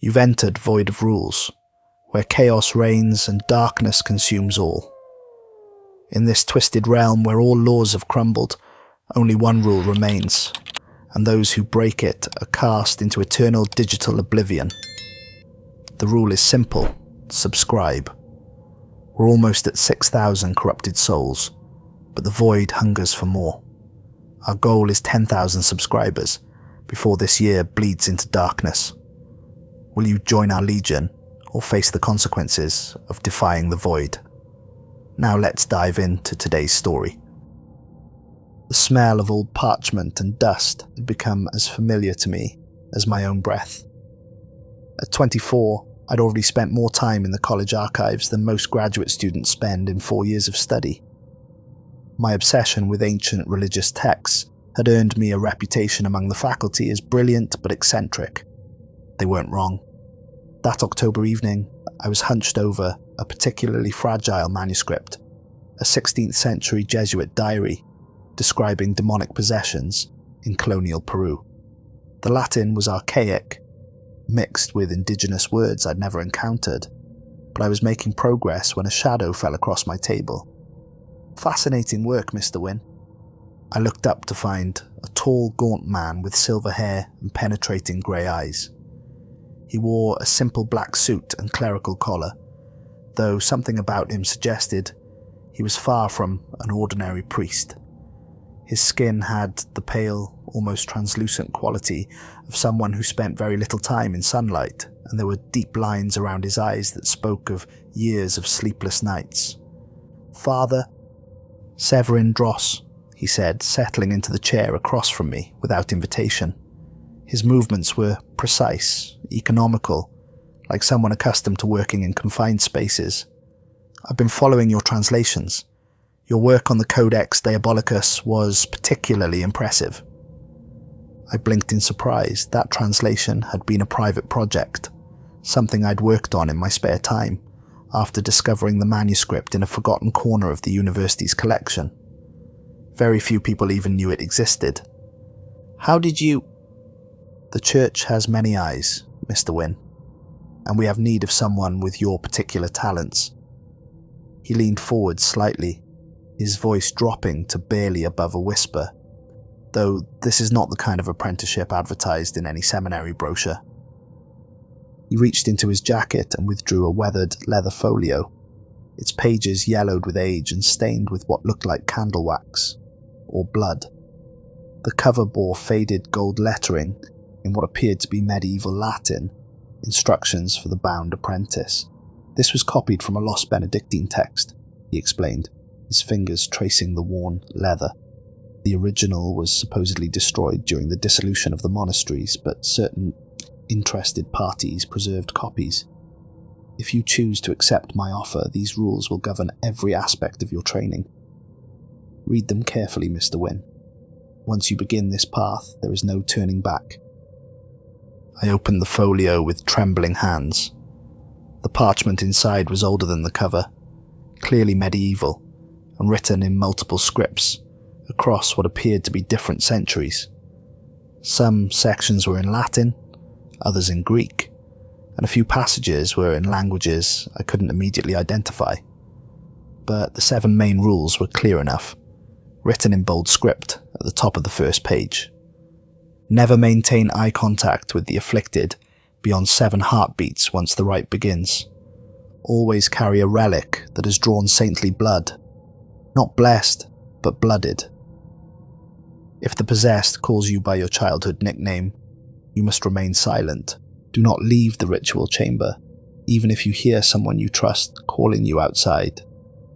You've entered void of rules, where chaos reigns and darkness consumes all. In this twisted realm where all laws have crumbled, only one rule remains, and those who break it are cast into eternal digital oblivion. The rule is simple: subscribe. We're almost at 6,000 corrupted souls, but the void hungers for more. Our goal is 10,000 subscribers before this year bleeds into darkness. Will you join our legion or face the consequences of defying the void? Now let's dive into today's story. The smell of old parchment and dust had become as familiar to me as my own breath. At 24, I'd already spent more time in the college archives than most graduate students spend in 4 years of study. My obsession with ancient religious texts had earned me a reputation among the faculty as brilliant but eccentric. They weren't wrong. That October evening, I was hunched over a particularly fragile manuscript, a 16th century Jesuit diary describing demonic possessions in colonial Peru. The Latin was archaic, mixed with indigenous words I'd never encountered, but I was making progress when a shadow fell across my table. "Fascinating work, Mr. Wynn." I looked up to find a tall, gaunt man with silver hair and penetrating grey eyes. He wore a simple black suit and clerical collar, though something about him suggested he was far from an ordinary priest. His skin had the pale, almost translucent quality of someone who spent very little time in sunlight, and there were deep lines around his eyes that spoke of years of sleepless nights. "Father Severin Dross," he said, settling into the chair across from me without invitation. His movements were precise, economical, like someone accustomed to working in confined spaces. "I've been following your translations. Your work on the Codex Diabolicus was particularly impressive." I blinked in surprise. That translation had been a private project, something I'd worked on in my spare time, after discovering the manuscript in a forgotten corner of the university's collection. Very few people even knew it existed. "How did you—" "The church has many eyes, Mr. Wynn, and we have need of someone with your particular talents." He leaned forward slightly, his voice dropping to barely above a whisper, though this is not the kind of apprenticeship advertised in any seminary brochure. He reached into his jacket and withdrew a weathered leather folio, its pages yellowed with age and stained with what looked like candle wax, or blood. The cover bore faded gold lettering in what appeared to be medieval Latin, instructions for the bound apprentice. "This was copied from a lost Benedictine text," he explained, his fingers tracing the worn leather. "The original was supposedly destroyed during the dissolution of the monasteries, but certain interested parties preserved copies. If you choose to accept my offer, these rules will govern every aspect of your training. Read them carefully, Mr. Wynn. Once you begin this path, there is no turning back." I opened the folio with trembling hands. The parchment inside was older than the cover, clearly medieval, and written in multiple scripts across what appeared to be different centuries. Some sections were in Latin, others in Greek, and a few passages were in languages I couldn't immediately identify. But the 7 main rules were clear enough, written in bold script at the top of the first page. Never maintain eye contact with the afflicted beyond 7 heartbeats once the rite begins. Always carry a relic that has drawn saintly blood, not blessed, but blooded. If the possessed calls you by your childhood nickname, you must remain silent. Do not leave the ritual chamber, even if you hear someone you trust calling you outside.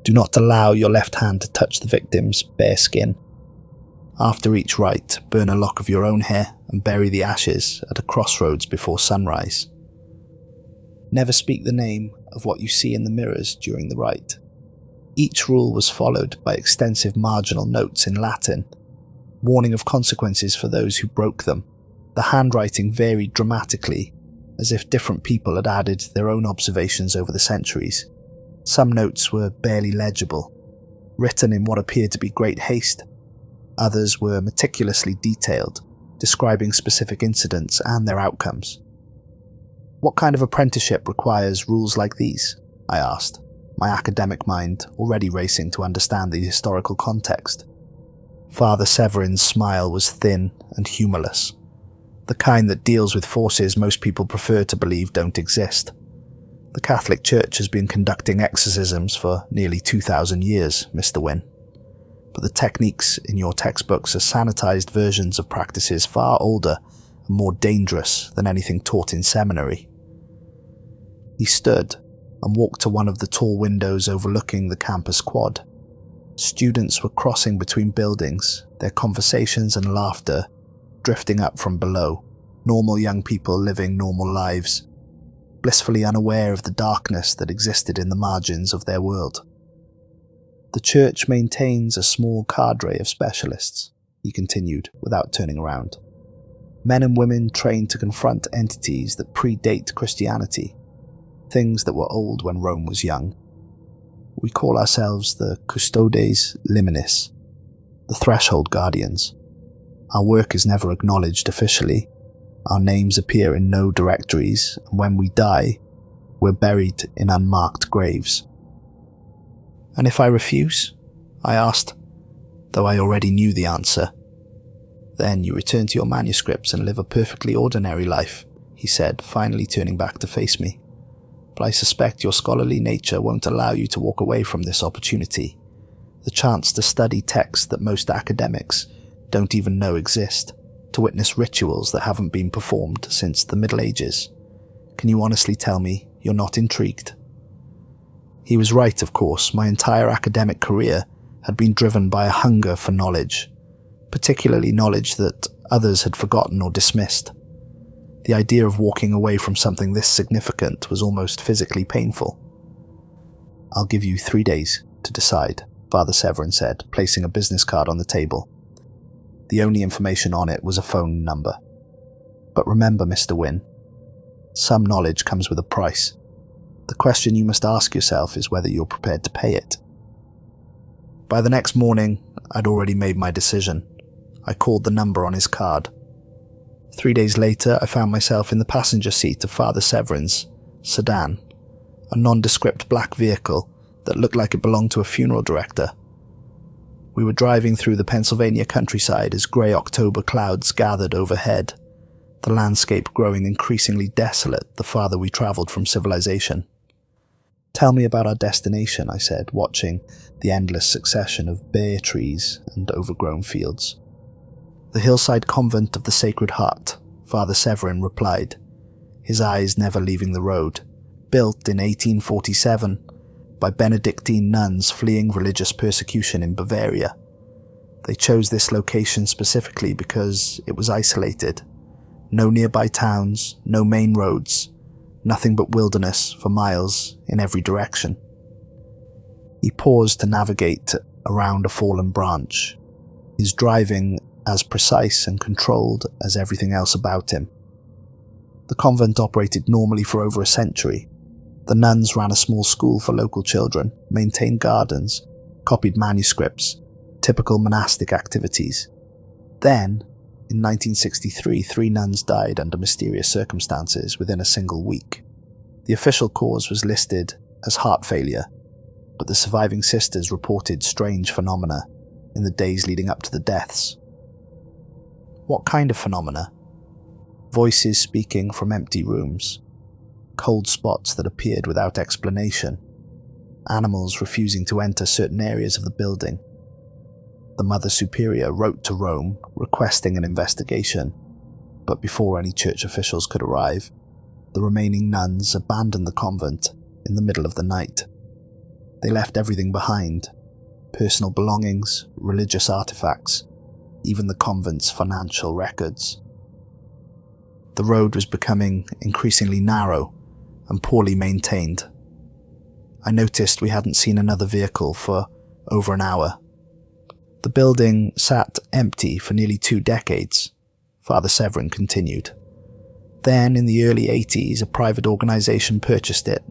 Do not allow your left hand to touch the victim's bare skin. After each rite, burn a lock of your own hair and bury the ashes at a crossroads before sunrise. Never speak the name of what you see in the mirrors during the rite. Each rule was followed by extensive marginal notes in Latin, warning of consequences for those who broke them. The handwriting varied dramatically, as if different people had added their own observations over the centuries. Some notes were barely legible, written in what appeared to be great haste. Others were meticulously detailed, describing specific incidents and their outcomes. What kind of apprenticeship requires rules like these? I asked, my academic mind already racing to understand the historical context. Father Severin's smile was thin and humourless, the kind that deals with forces most people prefer to believe don't exist. The Catholic Church has been conducting exorcisms for nearly 2,000 years, Mr. Wynn. But the techniques in your textbooks are sanitised versions of practices far older and more dangerous than anything taught in seminary. He stood and walked to one of the tall windows overlooking the campus quad. Students were crossing between buildings, their conversations and laughter drifting up from below, normal young people living normal lives, blissfully unaware of the darkness that existed in the margins of their world. The church maintains a small cadre of specialists, he continued without turning around. Men and women trained to confront entities that predate Christianity, things that were old when Rome was young. We call ourselves the Custodes Liminis, the Threshold Guardians. Our work is never acknowledged officially. Our names appear in no directories, and when we die, we're buried in unmarked graves. And if I refuse? I asked, though I already knew the answer. Then you return to your manuscripts and live a perfectly ordinary life, he said, finally turning back to face me. But I suspect your scholarly nature won't allow you to walk away from this opportunity, the chance to study texts that most academics don't even know exist, to witness rituals that haven't been performed since the Middle Ages. Can you honestly tell me you're not intrigued? He was right, of course. My entire academic career had been driven by a hunger for knowledge, particularly knowledge that others had forgotten or dismissed. The idea of walking away from something this significant was almost physically painful. I'll give you 3 days to decide, Father Severin said, placing a business card on the table. The only information on it was a phone number. But remember, Mr. Wynn, some knowledge comes with a price. The question you must ask yourself is whether you're prepared to pay it. By the next morning, I'd already made my decision. I called the number on his card. 3 days later, I found myself in the passenger seat of Father Severin's sedan, a nondescript black vehicle that looked like it belonged to a funeral director. We were driving through the Pennsylvania countryside as grey October clouds gathered overhead, the landscape growing increasingly desolate the farther we travelled from civilization. Tell me about our destination, I said, watching the endless succession of bare trees and overgrown fields. The hillside convent of the Sacred Heart, Father Severin replied, his eyes never leaving the road, built in 1847 by Benedictine nuns fleeing religious persecution in Bavaria. They chose this location specifically because it was isolated. No nearby towns, no main roads, nothing but wilderness for miles in every direction. He paused to navigate around a fallen branch, his driving as precise and controlled as everything else about him. The convent operated normally for over a century. The nuns ran a small school for local children, maintained gardens, copied manuscripts, typical monastic activities. Then, in 1963, 3 nuns died under mysterious circumstances within a single week. The official cause was listed as heart failure, but the surviving sisters reported strange phenomena in the days leading up to the deaths. What kind of phenomena? Voices speaking from empty rooms, cold spots that appeared without explanation, animals refusing to enter certain areas of the building. The Mother Superior wrote to Rome requesting an investigation, but before any church officials could arrive, the remaining nuns abandoned the convent in the middle of the night. They left everything behind: personal belongings, religious artifacts, even the convent's financial records. The road was becoming increasingly narrow and poorly maintained. I noticed we hadn't seen another vehicle for over an hour. The building sat empty for nearly 2 decades, Father Severin continued. Then, in the early 80s, a private organisation purchased it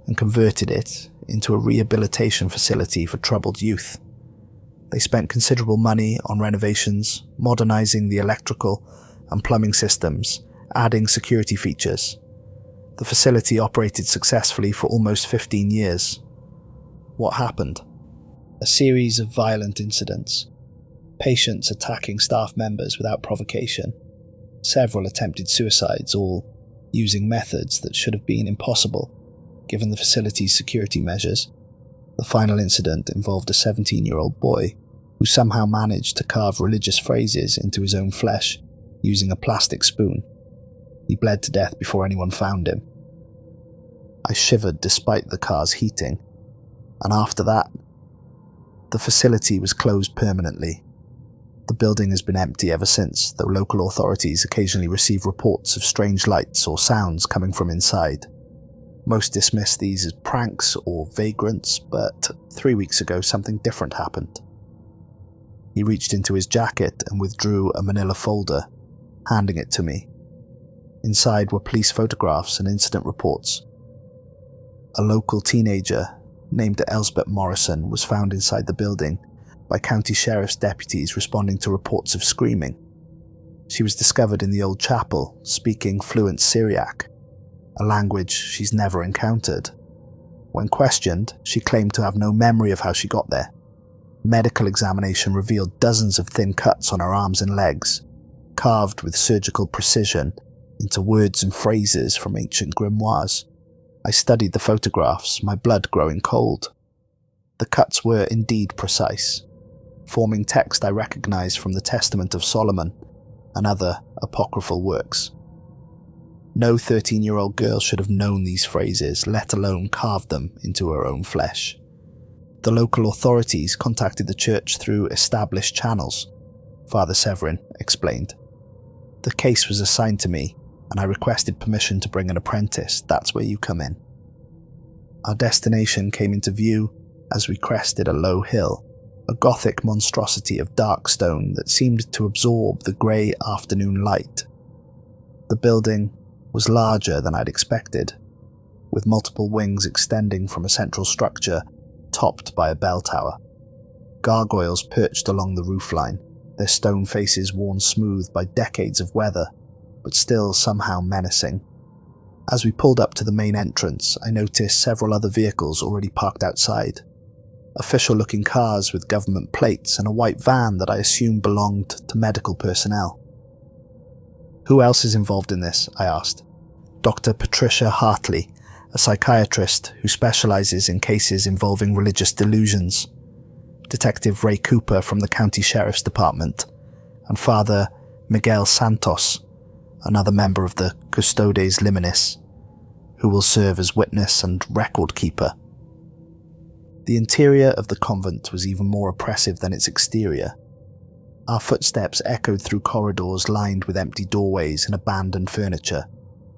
and converted it into a rehabilitation facility for troubled youth. They spent considerable money on renovations, modernising the electrical and plumbing systems, adding security features. The facility operated successfully for almost 15 years. What happened? A series of violent incidents. Patients attacking staff members without provocation. Several attempted suicides, all using methods that should have been impossible, given the facility's security measures. The final incident involved a 17-year-old boy who somehow managed to carve religious phrases into his own flesh using a plastic spoon. He bled to death before anyone found him. I shivered despite the car's heating, and after that, the facility was closed permanently. The building has been empty ever since, though local authorities occasionally receive reports of strange lights or sounds coming from inside. Most dismiss these as pranks or vagrants, but 3 weeks ago something different happened. He reached into his jacket and withdrew a manila folder, handing it to me. Inside were police photographs and incident reports. A local teenager named Elsbeth Morrison was found inside the building by county sheriff's deputies responding to reports of screaming. She was discovered in the old chapel, speaking fluent Syriac, a language she's never encountered. When questioned, she claimed to have no memory of how she got there. Medical examination revealed dozens of thin cuts on her arms and legs, carved with surgical precision into words and phrases from ancient grimoires. I studied the photographs, my blood growing cold. The cuts were indeed precise, forming text I recognized from the Testament of Solomon and other apocryphal works. No 13-year-old girl should have known these phrases, let alone carved them into her own flesh. The local authorities contacted the church through established channels, Father Severin explained. The case was assigned to me, and I requested permission to bring an apprentice. That's where you come in. Our destination came into view as we crested a low hill, a Gothic monstrosity of dark stone that seemed to absorb the grey afternoon light. The building was larger than I'd expected, with multiple wings extending from a central structure topped by a bell tower. Gargoyles perched along the roofline, their stone faces worn smooth by decades of weather, but still somehow menacing. As we pulled up to the main entrance, I noticed several other vehicles already parked outside. Official-looking cars with government plates and a white van that I assumed belonged to medical personnel. Who else is involved in this? I asked. Dr. Patricia Hartley, a psychiatrist who specializes in cases involving religious delusions, Detective Ray Cooper from the County Sheriff's Department, and Father Miguel Santos, another member of the Custodes Liminis, who will serve as witness and record keeper. The interior of the convent was even more oppressive than its exterior. Our footsteps echoed through corridors lined with empty doorways and abandoned furniture,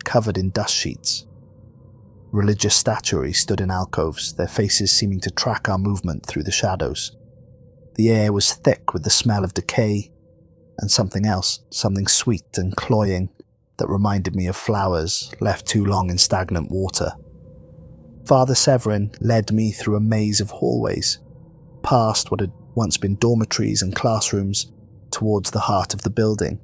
covered in dust sheets. Religious statuary stood in alcoves, their faces seeming to track our movement through the shadows. The air was thick with the smell of decay and something else, something sweet and cloying that reminded me of flowers left too long in stagnant water. Father Severin led me through a maze of hallways, past what had once been dormitories and classrooms, towards the heart of the building.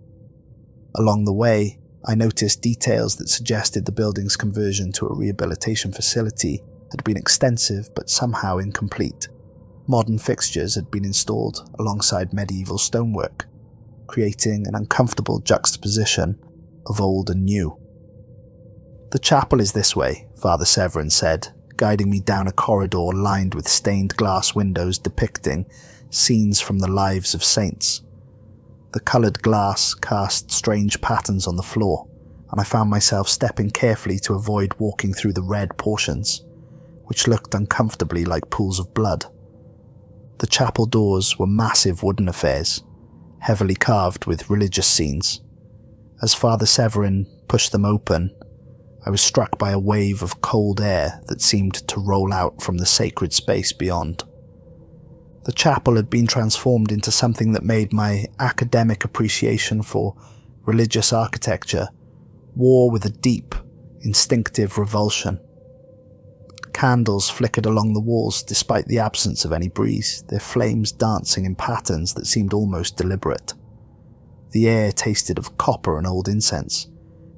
Along the way, I noticed details that suggested the building's conversion to a rehabilitation facility had been extensive but somehow incomplete. Modern fixtures had been installed alongside medieval stonework, creating an uncomfortable juxtaposition of old and new. "The chapel is this way," Father Severin said, guiding me down a corridor lined with stained glass windows depicting scenes from the lives of saints. The coloured glass cast strange patterns on the floor, and I found myself stepping carefully to avoid walking through the red portions, which looked uncomfortably like pools of blood. The chapel doors were massive wooden affairs, heavily carved with religious scenes. As Father Severin pushed them open, I was struck by a wave of cold air that seemed to roll out from the sacred space beyond. The chapel had been transformed into something that made my academic appreciation for religious architecture war with a deep, instinctive revulsion. Candles flickered along the walls despite the absence of any breeze, their flames dancing in patterns that seemed almost deliberate. The air tasted of copper and old incense,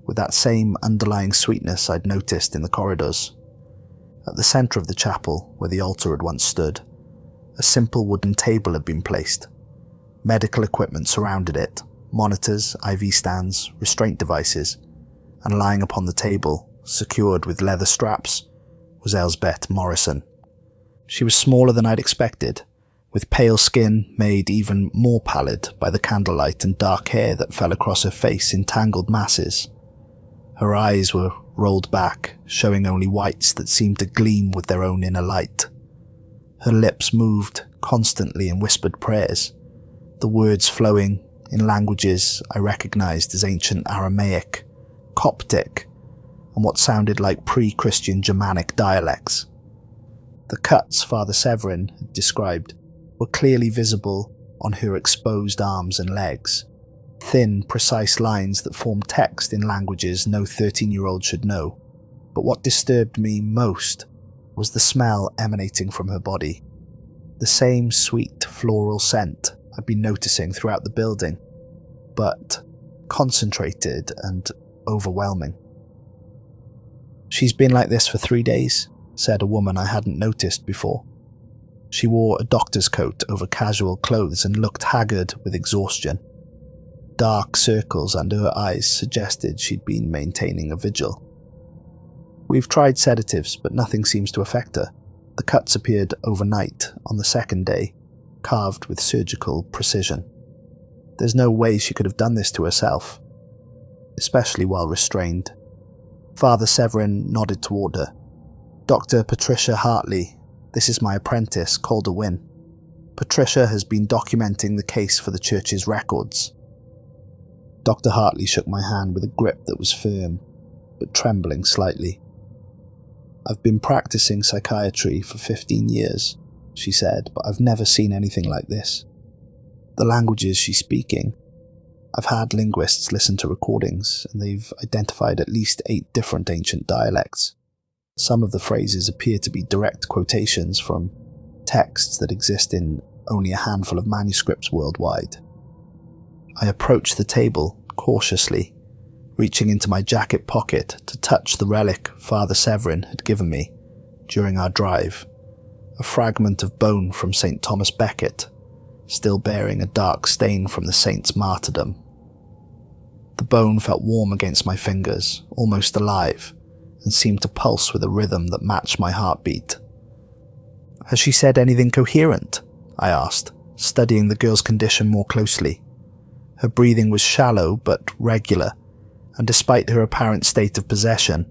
with that same underlying sweetness I'd noticed in the corridors. At the centre of the chapel, where the altar had once stood, a simple wooden table had been placed. Medical equipment surrounded it, monitors, IV stands, restraint devices, and lying upon the table, secured with leather straps, was Elsbeth Morrison. She was smaller than I'd expected, with pale skin made even more pallid by the candlelight and dark hair that fell across her face in tangled masses. Her eyes were rolled back, showing only whites that seemed to gleam with their own inner light. Her lips moved constantly in whispered prayers, the words flowing in languages I recognized as ancient Aramaic, Coptic, and what sounded like pre-Christian Germanic dialects. The cuts Father Severin had described were clearly visible on her exposed arms and legs, thin, precise lines that formed text in languages no 13-year-old should know. But what disturbed me most was the smell emanating from her body. The same sweet floral scent I'd been noticing throughout the building, but concentrated and overwhelming. "She's been like this for 3 days," said a woman I hadn't noticed before. She wore a doctor's coat over casual clothes and looked haggard with exhaustion. Dark circles under her eyes suggested she'd been maintaining a vigil. "We've tried sedatives, but nothing seems to affect her. The cuts appeared overnight on the second day, carved with surgical precision. There's no way she could have done this to herself, especially while restrained." Father Severin nodded toward her. "Dr. Patricia Hartley, this is my apprentice, Calder Wynn. Patricia has been documenting the case for the church's records." Dr. Hartley shook my hand with a grip that was firm, but trembling slightly. "I've been practicing psychiatry for 15 years, she said, "but I've never seen anything like this. The languages she's speaking, I've had linguists listen to recordings, and they've identified at least 8 different ancient dialects. Some of the phrases appear to be direct quotations from texts that exist in only a handful of manuscripts worldwide." I approached the table cautiously, reaching into my jacket pocket to touch the relic Father Severin had given me during our drive, a fragment of bone from St. Thomas Becket, still bearing a dark stain from the saint's martyrdom. The bone felt warm against my fingers, almost alive, and seemed to pulse with a rhythm that matched my heartbeat. "Has she said anything coherent?" I asked, studying the girl's condition more closely. Her breathing was shallow but regular, and despite her apparent state of possession,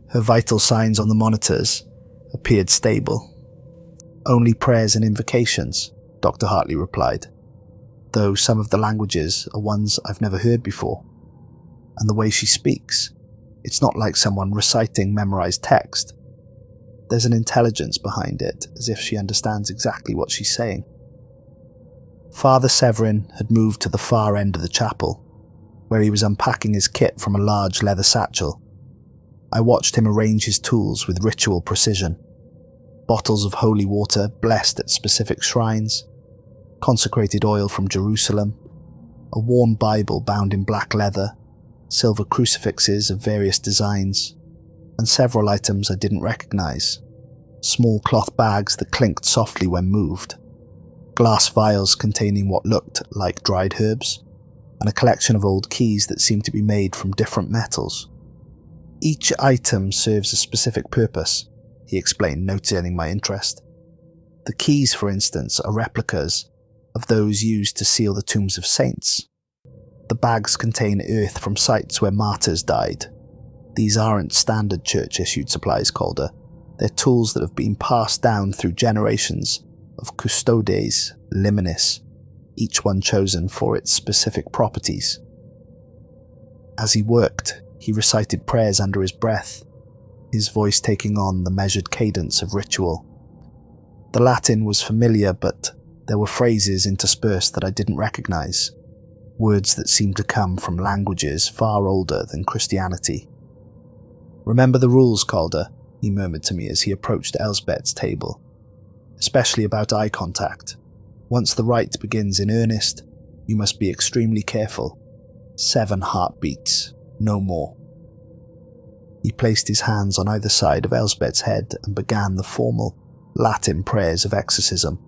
her vital signs on the monitors appeared stable. "Only prayers and invocations," Dr. Hartley replied, "though some of the languages are ones I've never heard before. And the way she speaks, it's not like someone reciting memorized text. There's an intelligence behind it, as if she understands exactly what she's saying." Father Severin had moved to the far end of the chapel, where he was unpacking his kit from a large leather satchel. I watched him arrange his tools with ritual precision. Bottles of holy water blessed at specific shrines, consecrated oil from Jerusalem, a worn Bible bound in black leather, silver crucifixes of various designs, and several items I didn't recognize. Small cloth bags that clinked softly when moved, glass vials containing what looked like dried herbs, and a collection of old keys that seemed to be made from different metals. "Each item serves a specific purpose," he explained, noting my interest. "The keys, for instance, are replicas of those used to seal the tombs of saints. The bags contain earth from sites where martyrs died. These aren't standard church-issued supplies, Calder. They're tools that have been passed down through generations of custodes liminis, each one chosen for its specific properties." As he worked, he recited prayers under his breath, his voice taking on the measured cadence of ritual. The Latin was familiar, but there were phrases interspersed that I didn't recognize, words that seemed to come from languages far older than Christianity. "Remember the rules, Calder," he murmured to me as he approached Elsbeth's table, "especially about eye contact. Once the rite begins in earnest, you must be extremely careful. 7 heartbeats, no more." He placed his hands on either side of Elsbeth's head and began the formal Latin prayers of exorcism.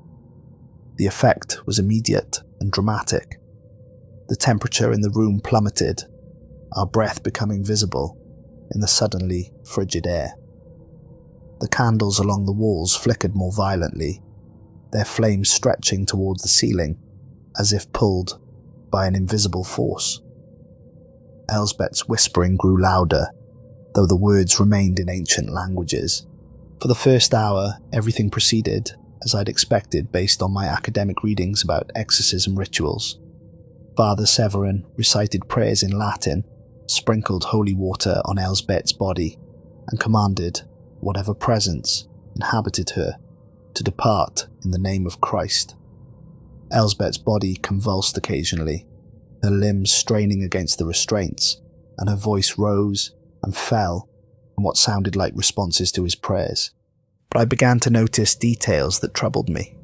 The effect was immediate and dramatic. The temperature in the room plummeted, our breath becoming visible in the suddenly frigid air. The candles along the walls flickered more violently, their flames stretching towards the ceiling as if pulled by an invisible force. Elsbeth's whispering grew louder, though the words remained in ancient languages. For the first hour, everything proceeded as I'd expected based on my academic readings about exorcism rituals. Father Severin recited prayers in Latin, sprinkled holy water on Elsbeth's body, and commanded whatever presence inhabited her to depart in the name of Christ. Elsbeth's body convulsed occasionally, her limbs straining against the restraints, and her voice rose and fell in what sounded like responses to his prayers. But I began to notice details that troubled me.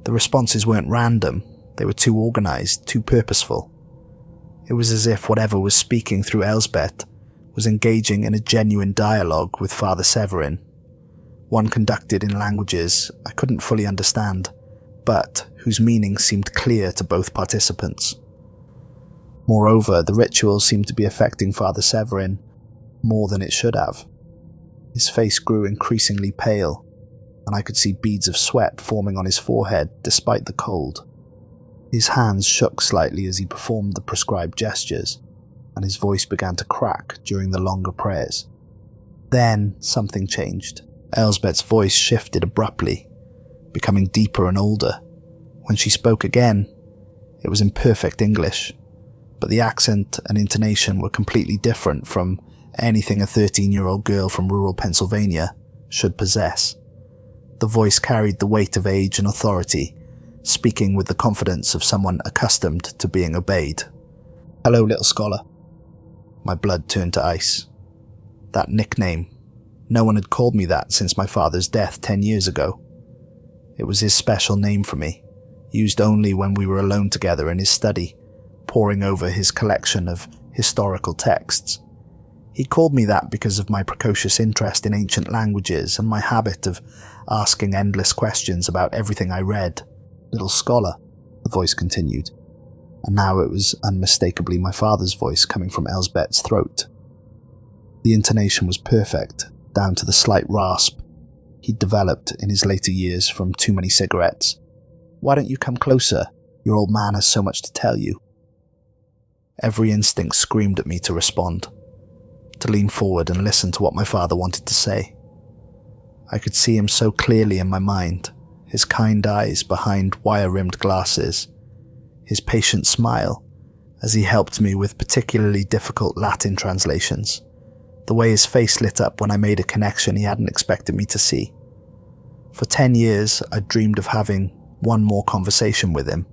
The responses weren't random, they were too organized, too purposeful. It was as if whatever was speaking through Elsbeth was engaging in a genuine dialogue with Father Severin, one conducted in languages I couldn't fully understand, but whose meaning seemed clear to both participants. Moreover, the ritual seemed to be affecting Father Severin more than it should have. His face grew increasingly pale, and I could see beads of sweat forming on his forehead despite the cold. His hands shook slightly as he performed the prescribed gestures, and his voice began to crack during the longer prayers. Then something changed. Elsbeth's voice shifted abruptly, becoming deeper and older. When she spoke again, it was in perfect English, but the accent and intonation were completely different from anything a 13-year-old girl from rural Pennsylvania should possess. The voice carried the weight of age and authority, speaking with the confidence of someone accustomed to being obeyed. "Hello, little scholar." My blood turned to ice. That nickname. No one had called me that since my father's death 10 years ago. It was his special name for me, used only when we were alone together in his study, poring over his collection of historical texts. He called me that because of my precocious interest in ancient languages and my habit of asking endless questions about everything I read. "Little scholar," the voice continued, and now it was unmistakably my father's voice coming from Elsbeth's throat. The intonation was perfect, down to the slight rasp he'd developed in his later years from too many cigarettes. "Why don't you come closer? Your old man has so much to tell you." Every instinct screamed at me to respond, to lean forward and listen to what my father wanted to say. I could see him so clearly in my mind, his kind eyes behind wire-rimmed glasses, his patient smile as he helped me with particularly difficult Latin translations, the way his face lit up when I made a connection he hadn't expected me to see. For 10 years, I'd dreamed of having one more conversation with him,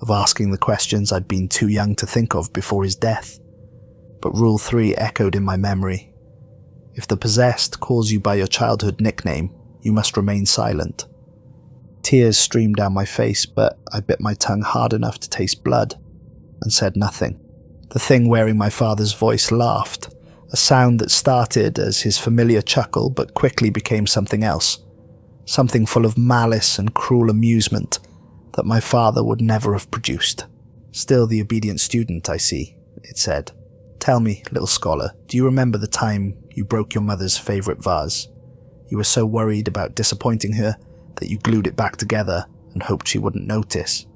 of asking the questions I'd been too young to think of before his death. But Rule 3 echoed in my memory. If the possessed calls you by your childhood nickname, you must remain silent. Tears streamed down my face, but I bit my tongue hard enough to taste blood, and said nothing. The thing wearing my father's voice laughed, a sound that started as his familiar chuckle but quickly became something else, something full of malice and cruel amusement that my father would never have produced. "Still the obedient student, I see," it said. "Tell me, little scholar, do you remember the time you broke your mother's favourite vase? You were so worried about disappointing her that you glued it back together and hoped she wouldn't notice."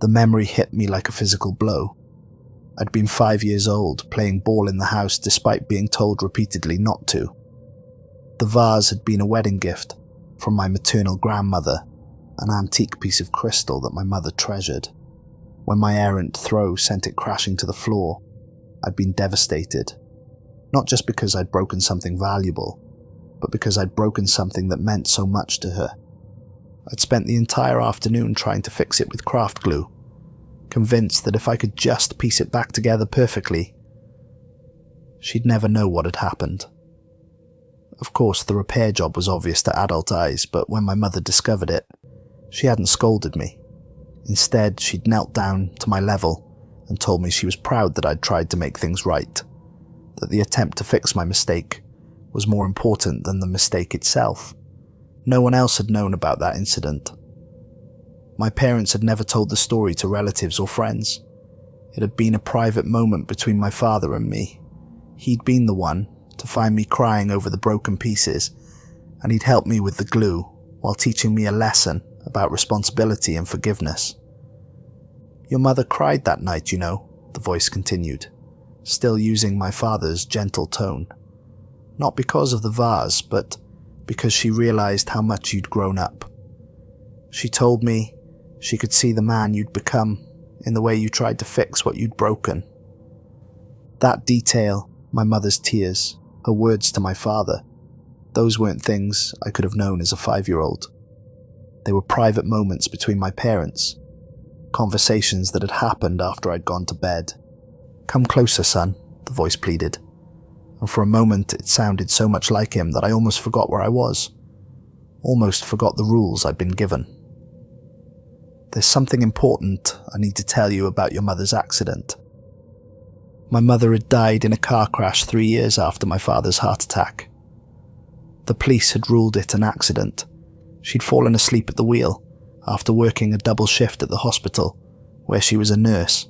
The memory hit me like a physical blow. I'd been 5 years old, playing ball in the house despite being told repeatedly not to. The vase had been a wedding gift from my maternal grandmother, an antique piece of crystal that my mother treasured. When my errant throw sent it crashing to the floor, I'd been devastated. Not just because I'd broken something valuable, but because I'd broken something that meant so much to her. I'd spent the entire afternoon trying to fix it with craft glue, convinced that if I could just piece it back together perfectly, she'd never know what had happened. Of course, the repair job was obvious to adult eyes, but when my mother discovered it, she hadn't scolded me. Instead, she'd knelt down to my level and told me she was proud that I'd tried to make things right, that the attempt to fix my mistake was more important than the mistake itself. No one else had known about that incident. My parents had never told the story to relatives or friends. It had been a private moment between my father and me. He'd been the one to find me crying over the broken pieces, and he'd helped me with the glue while teaching me a lesson about responsibility and forgiveness. "Your mother cried that night, you know," the voice continued, still using my father's gentle tone. "Not because of the vase, but because she realized how much you'd grown up. She told me she could see the man you'd become in the way you tried to fix what you'd broken." That detail, my mother's tears, her words to my father, those weren't things I could have known as a 5-year-old. They were private moments between my parents, conversations that had happened after I'd gone to bed. "Come closer, son," the voice pleaded, and for a moment it sounded so much like him that I almost forgot where I was, almost forgot the rules I'd been given. "There's something important I need to tell you about your mother's accident." My mother had died in a car crash 3 years after my father's heart attack. The police had ruled it an accident. She'd fallen asleep at the wheel after working a double shift at the hospital, where she was a nurse.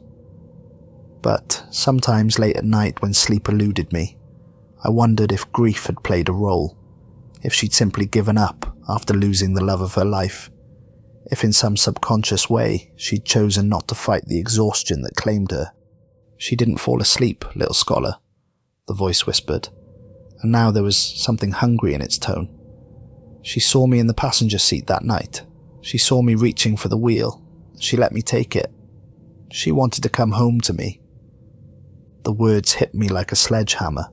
But sometimes late at night when sleep eluded me, I wondered if grief had played a role, if she'd simply given up after losing the love of her life, if in some subconscious way she'd chosen not to fight the exhaustion that claimed her. "She didn't fall asleep, little scholar," the voice whispered, and now there was something hungry in its tone. "She saw me in the passenger seat that night. She saw me reaching for the wheel. She let me take it. She wanted to come home to me." The words hit me like a sledgehammer.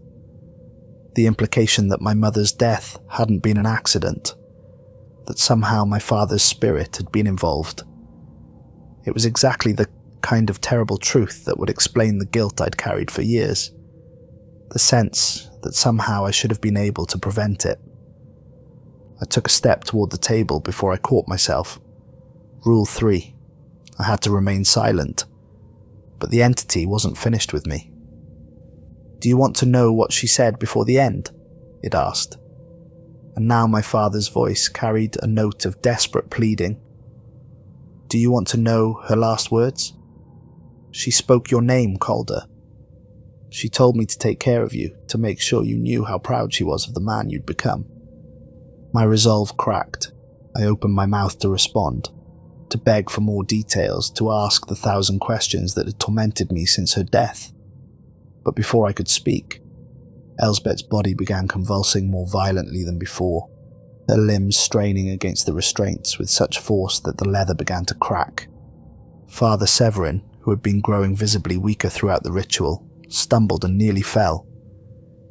The implication that my mother's death hadn't been an accident, that somehow my father's spirit had been involved. It was exactly the kind of terrible truth that would explain the guilt I'd carried for years, the sense that somehow I should have been able to prevent it. I took a step toward the table before I caught myself. Rule 3. I had to remain silent, but the entity wasn't finished with me. "Do you want to know what she said before the end?" it asked. And now my father's voice carried a note of desperate pleading. "Do you want to know her last words? She spoke your name, Calder. She told me to take care of you, to make sure you knew how proud she was of the man you'd become." My resolve cracked. I opened my mouth to respond, to beg for more details, to ask the 1,000 questions that had tormented me since her death. But before I could speak, Elsbeth's body began convulsing more violently than before, her limbs straining against the restraints with such force that the leather began to crack. Father Severin, who had been growing visibly weaker throughout the ritual, stumbled and nearly fell.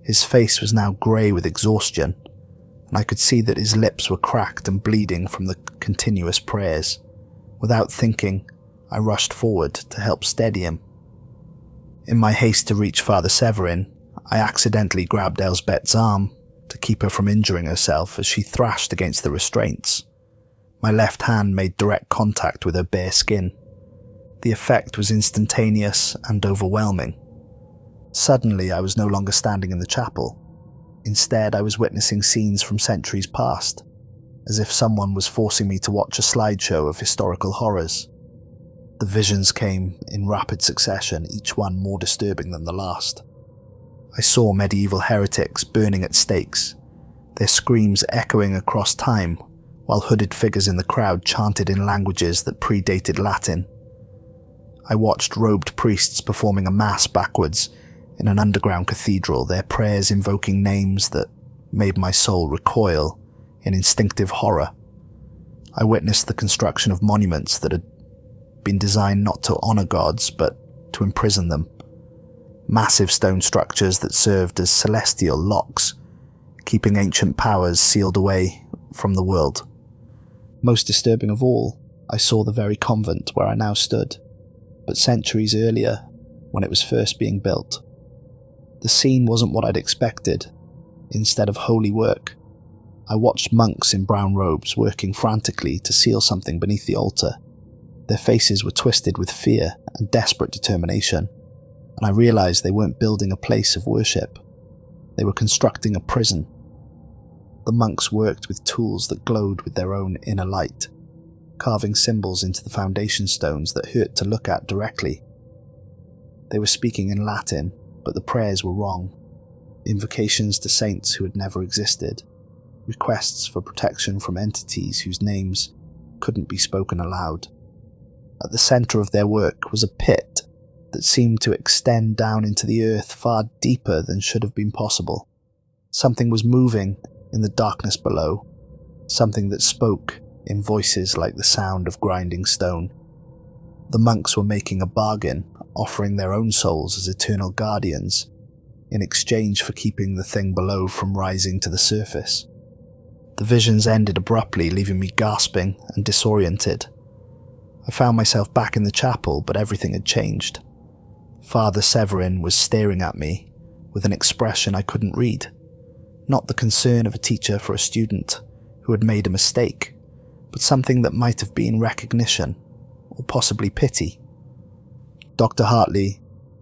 His face was now grey with exhaustion, and I could see that his lips were cracked and bleeding from the continuous prayers. Without thinking, I rushed forward to help steady him. In my haste to reach Father Severin, I accidentally grabbed Elsbeth's arm to keep her from injuring herself as she thrashed against the restraints. My left hand made direct contact with her bare skin. The effect was instantaneous and overwhelming. Suddenly, I was no longer standing in the chapel. Instead, I was witnessing scenes from centuries past, as if someone was forcing me to watch a slideshow of historical horrors. The visions came in rapid succession, each one more disturbing than the last. I saw medieval heretics burning at stakes, their screams echoing across time, while hooded figures in the crowd chanted in languages that predated Latin. I watched robed priests performing a mass backwards in an underground cathedral, their prayers invoking names that made my soul recoil in instinctive horror. I witnessed the construction of monuments that had been designed not to honor gods, but to imprison them. Massive stone structures that served as celestial locks, keeping ancient powers sealed away from the world. Most disturbing of all, I saw the very convent where I now stood, but centuries earlier, when it was first being built. The scene wasn't what I'd expected. Instead of holy work, I watched monks in brown robes working frantically to seal something beneath the altar. Their faces were twisted with fear and desperate determination. and I realized they weren't building a place of worship. They were constructing a prison. The monks worked with tools that glowed with their own inner light, carving symbols into the foundation stones that hurt to look at directly. They were speaking in Latin, but the prayers were wrong. Invocations to saints who had never existed, requests for protection from entities whose names couldn't be spoken aloud. At the centre of their work was a pit that seemed to extend down into the earth far deeper than should have been possible. Something was moving in the darkness below, something that spoke in voices like the sound of grinding stone. The monks were making a bargain, offering their own souls as eternal guardians, in exchange for keeping the thing below from rising to the surface. The visions ended abruptly, leaving me gasping and disoriented. I found myself back in the chapel, but everything had changed. Father Severin was staring at me with an expression I couldn't read. Not the concern of a teacher for a student who had made a mistake, but something that might have been recognition, or possibly pity. Dr. Hartley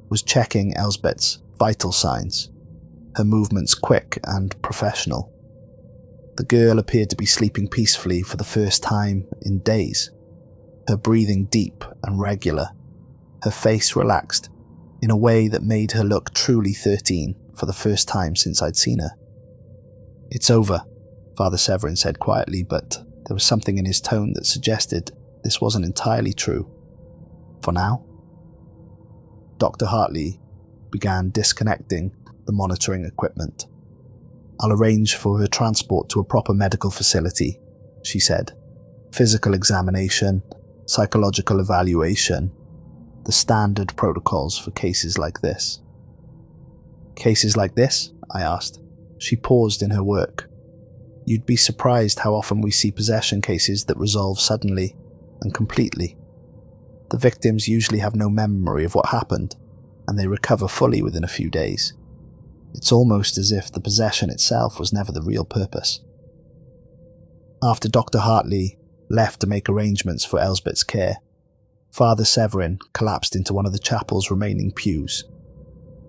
was checking Elsbeth's vital signs, her movements quick and professional. The girl appeared to be sleeping peacefully for the first time in days, her breathing deep and regular, her face relaxed in a way that made her look truly 13 for the first time since I'd seen her. "It's over," Father Severin said quietly, but there was something in his tone that suggested this wasn't entirely true. "For now?" Dr. Hartley began disconnecting the monitoring equipment. "I'll arrange for her transport to a proper medical facility," she said. "Physical examination, psychological evaluation, the standard protocols for cases like this." "Cases like this?" I asked. She paused in her work. "You'd be surprised how often we see possession cases that resolve suddenly and completely. The victims usually have no memory of what happened, and they recover fully within a few days. It's almost as if the possession itself was never the real purpose." After Dr. Hartley left to make arrangements for Elsbeth's care, Father Severin collapsed into one of the chapel's remaining pews.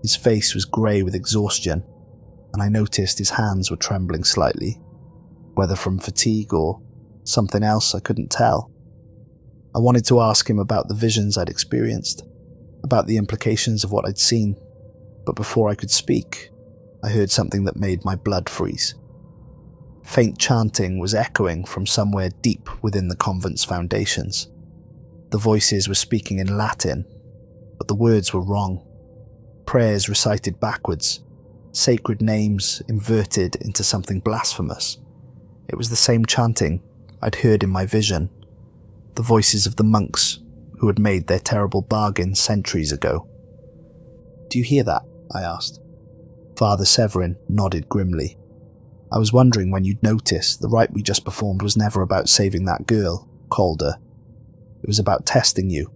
His face was grey with exhaustion, and I noticed his hands were trembling slightly, whether from fatigue or something else I couldn't tell. I wanted to ask him about the visions I'd experienced, about the implications of what I'd seen, but before I could speak, I heard something that made my blood freeze. Faint chanting was echoing from somewhere deep within the convent's foundations. The voices were speaking in Latin, but the words were wrong. Prayers recited backwards, sacred names inverted into something blasphemous. It was the same chanting I'd heard in my vision, the voices of the monks who had made their terrible bargain centuries ago. "Do you hear that?" I asked. Father Severin nodded grimly. "I was wondering when you'd notice the rite we just performed was never about saving that girl, Calder. It was about testing you."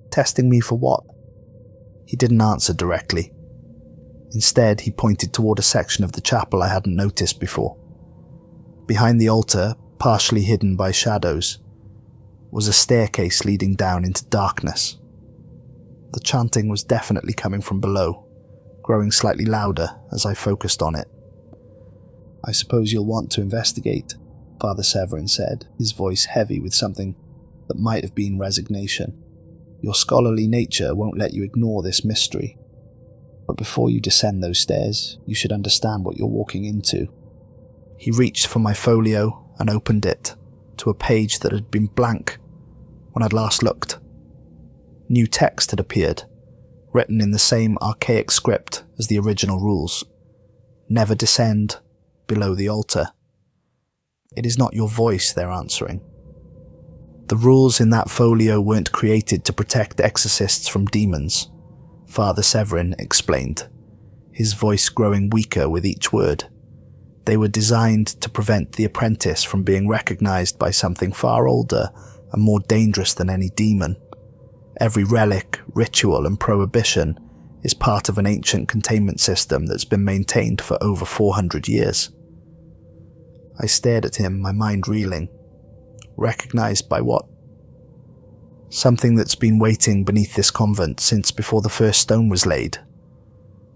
"Testing me for what?" He didn't answer directly. Instead, he pointed toward a section of the chapel I hadn't noticed before. Behind the altar, partially hidden by shadows, was a staircase leading down into darkness. The chanting was definitely coming from below, growing slightly louder as I focused on it. "I suppose you'll want to investigate," Father Severin said, his voice heavy with something that might have been resignation. "Your scholarly nature won't let you ignore this mystery. But before you descend those stairs, you should understand what you're walking into." He reached for my folio and opened it to a page that had been blank when I'd last looked. New text had appeared, written in the same archaic script as the original rules. "Never descend below the altar. It is not your voice they're answering." The rules in that folio weren't created to protect exorcists from demons, Father Severin explained, his voice growing weaker with each word. They were designed to prevent the apprentice from being recognized by something far older and more dangerous than any demon. Every relic, ritual, and prohibition is part of an ancient containment system that's been maintained for over 400 years. I stared at him, my mind reeling. Recognized by what? Something that's been waiting beneath this convent since before the first stone was laid.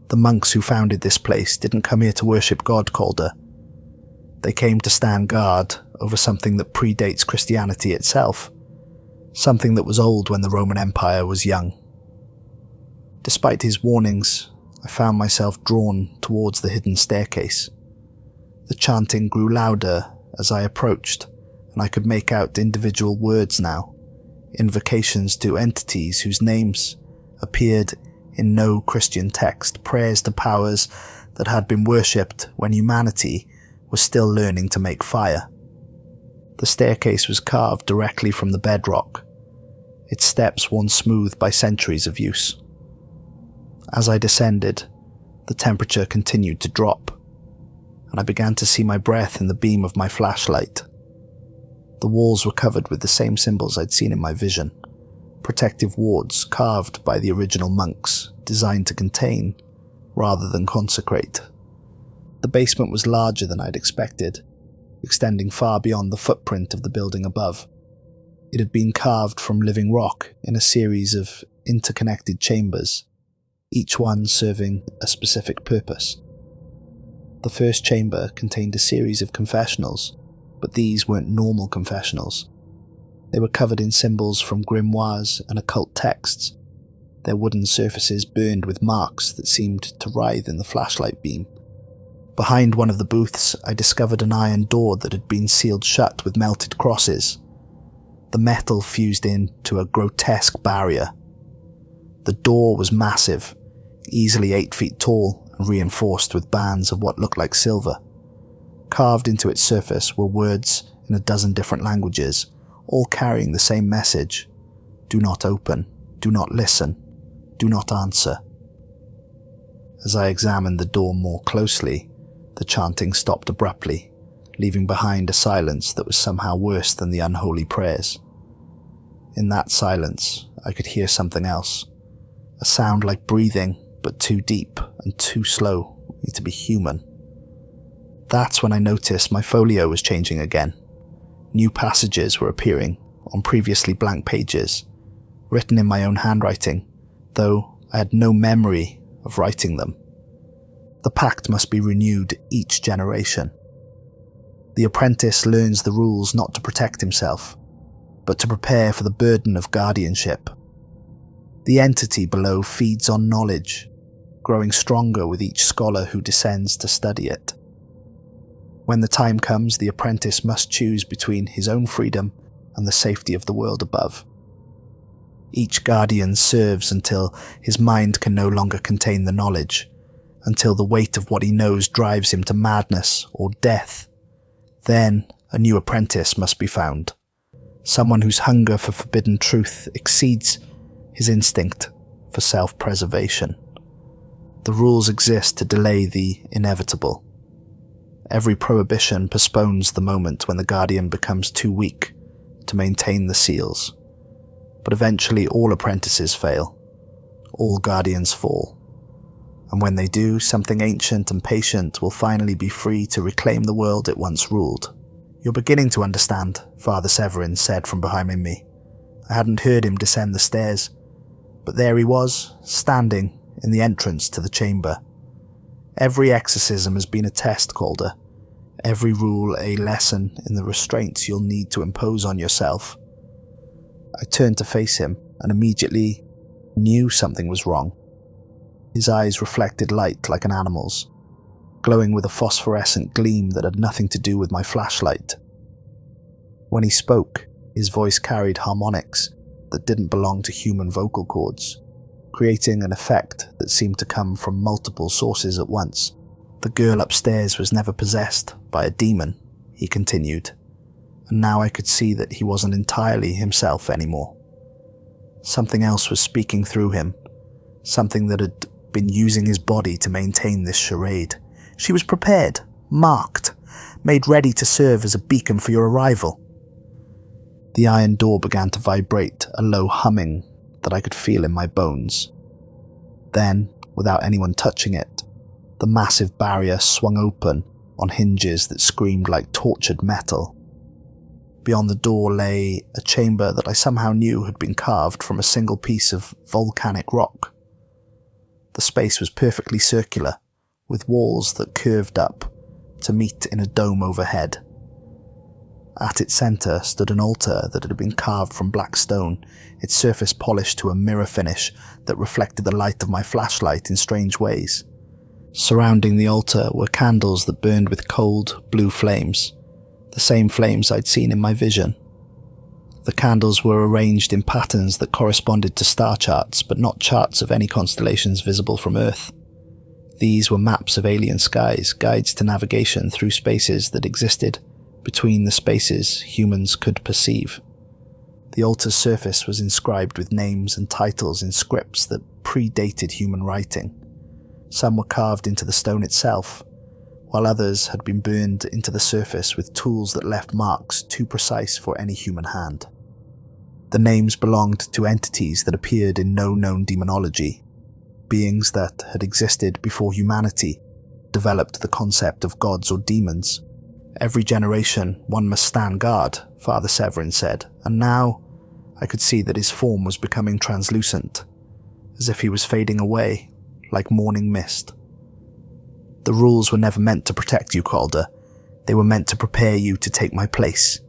The monks who founded this place didn't come here to worship God, Calder. They came to stand guard over something that predates Christianity itself, something that was old when the Roman Empire was young. Despite his warnings, I found myself drawn towards the hidden staircase. The chanting grew louder as I approached, and I could make out individual words now, invocations to entities whose names appeared in no Christian text, prayers to powers that had been worshipped when humanity was still learning to make fire. The staircase was carved directly from the bedrock, its steps worn smooth by centuries of use. As I descended, the temperature continued to drop, and I began to see my breath in the beam of my flashlight. The walls were covered with the same symbols I'd seen in my vision, protective wards carved by the original monks, designed to contain rather than consecrate. The basement was larger than I'd expected, extending far beyond the footprint of the building above. It had been carved from living rock in a series of interconnected chambers, each one serving a specific purpose. The first chamber contained a series of confessionals, but these weren't normal confessionals. They were covered in symbols from grimoires and occult texts, their wooden surfaces burned with marks that seemed to writhe in the flashlight beam. Behind one of the booths, I discovered an iron door that had been sealed shut with melted crosses. The metal fused into a grotesque barrier. The door was massive, easily 8 feet tall and reinforced with bands of what looked like silver. Carved into its surface were words in a dozen different languages, all carrying the same message: do not open, do not listen, do not answer. As I examined the door more closely, the chanting stopped abruptly, leaving behind a silence that was somehow worse than the unholy prayers. In that silence, I could hear something else, a sound like breathing, but too deep and too slow for me to be human. That's when I noticed my folio was changing again. New passages were appearing on previously blank pages, written in my own handwriting, though I had no memory of writing them. The pact must be renewed each generation. The apprentice learns the rules not to protect himself, but to prepare for the burden of guardianship. The entity below feeds on knowledge, growing stronger with each scholar who descends to study it. When the time comes, the apprentice must choose between his own freedom and the safety of the world above. Each guardian serves until his mind can no longer contain the knowledge, until the weight of what he knows drives him to madness or death. Then a new apprentice must be found, someone whose hunger for forbidden truth exceeds his instinct for self-preservation. The rules exist to delay the inevitable. Every prohibition postpones the moment when the guardian becomes too weak to maintain the seals. But eventually all apprentices fail. All guardians fall. And when they do, something ancient and patient will finally be free to reclaim the world it once ruled. "You're beginning to understand," Father Severin said from behind me. I hadn't heard him descend the stairs, but there he was, standing in the entrance to the chamber. Every exorcism has been a test, Calder. Every rule a lesson in the restraints you'll need to impose on yourself. I turned to face him and immediately knew something was wrong. His eyes reflected light like an animal's, glowing with a phosphorescent gleam that had nothing to do with my flashlight. When he spoke, his voice carried harmonics that didn't belong to human vocal cords, creating an effect that seemed to come from multiple sources at once. "The girl upstairs was never possessed by a demon," he continued, and now I could see that he wasn't entirely himself anymore. Something else was speaking through him, something that had been using his body to maintain this charade. She was prepared, marked, made ready to serve as a beacon for your arrival. The iron door began to vibrate, a low humming that I could feel in my bones. Then, without anyone touching it, the massive barrier swung open on hinges that screamed like tortured metal. Beyond the door lay a chamber that I somehow knew had been carved from a single piece of volcanic rock. The space was perfectly circular, with walls that curved up to meet in a dome overhead. At its centre stood an altar that had been carved from black stone, its surface polished to a mirror finish that reflected the light of my flashlight in strange ways. Surrounding the altar were candles that burned with cold, blue flames, the same flames I'd seen in my vision. The candles were arranged in patterns that corresponded to star charts, but not charts of any constellations visible from Earth. These were maps of alien skies, guides to navigation through spaces that existed between the spaces humans could perceive. The altar's surface was inscribed with names and titles in scripts that predated human writing. Some were carved into the stone itself, while others had been burned into the surface with tools that left marks too precise for any human hand. The names belonged to entities that appeared in no known demonology, beings that had existed before humanity developed the concept of gods or demons. Every generation, one must stand guard, Father Severin said, and now I could see that his form was becoming translucent, as if he was fading away, like morning mist. The rules were never meant to protect you, Calder. They were meant to prepare you to take my place.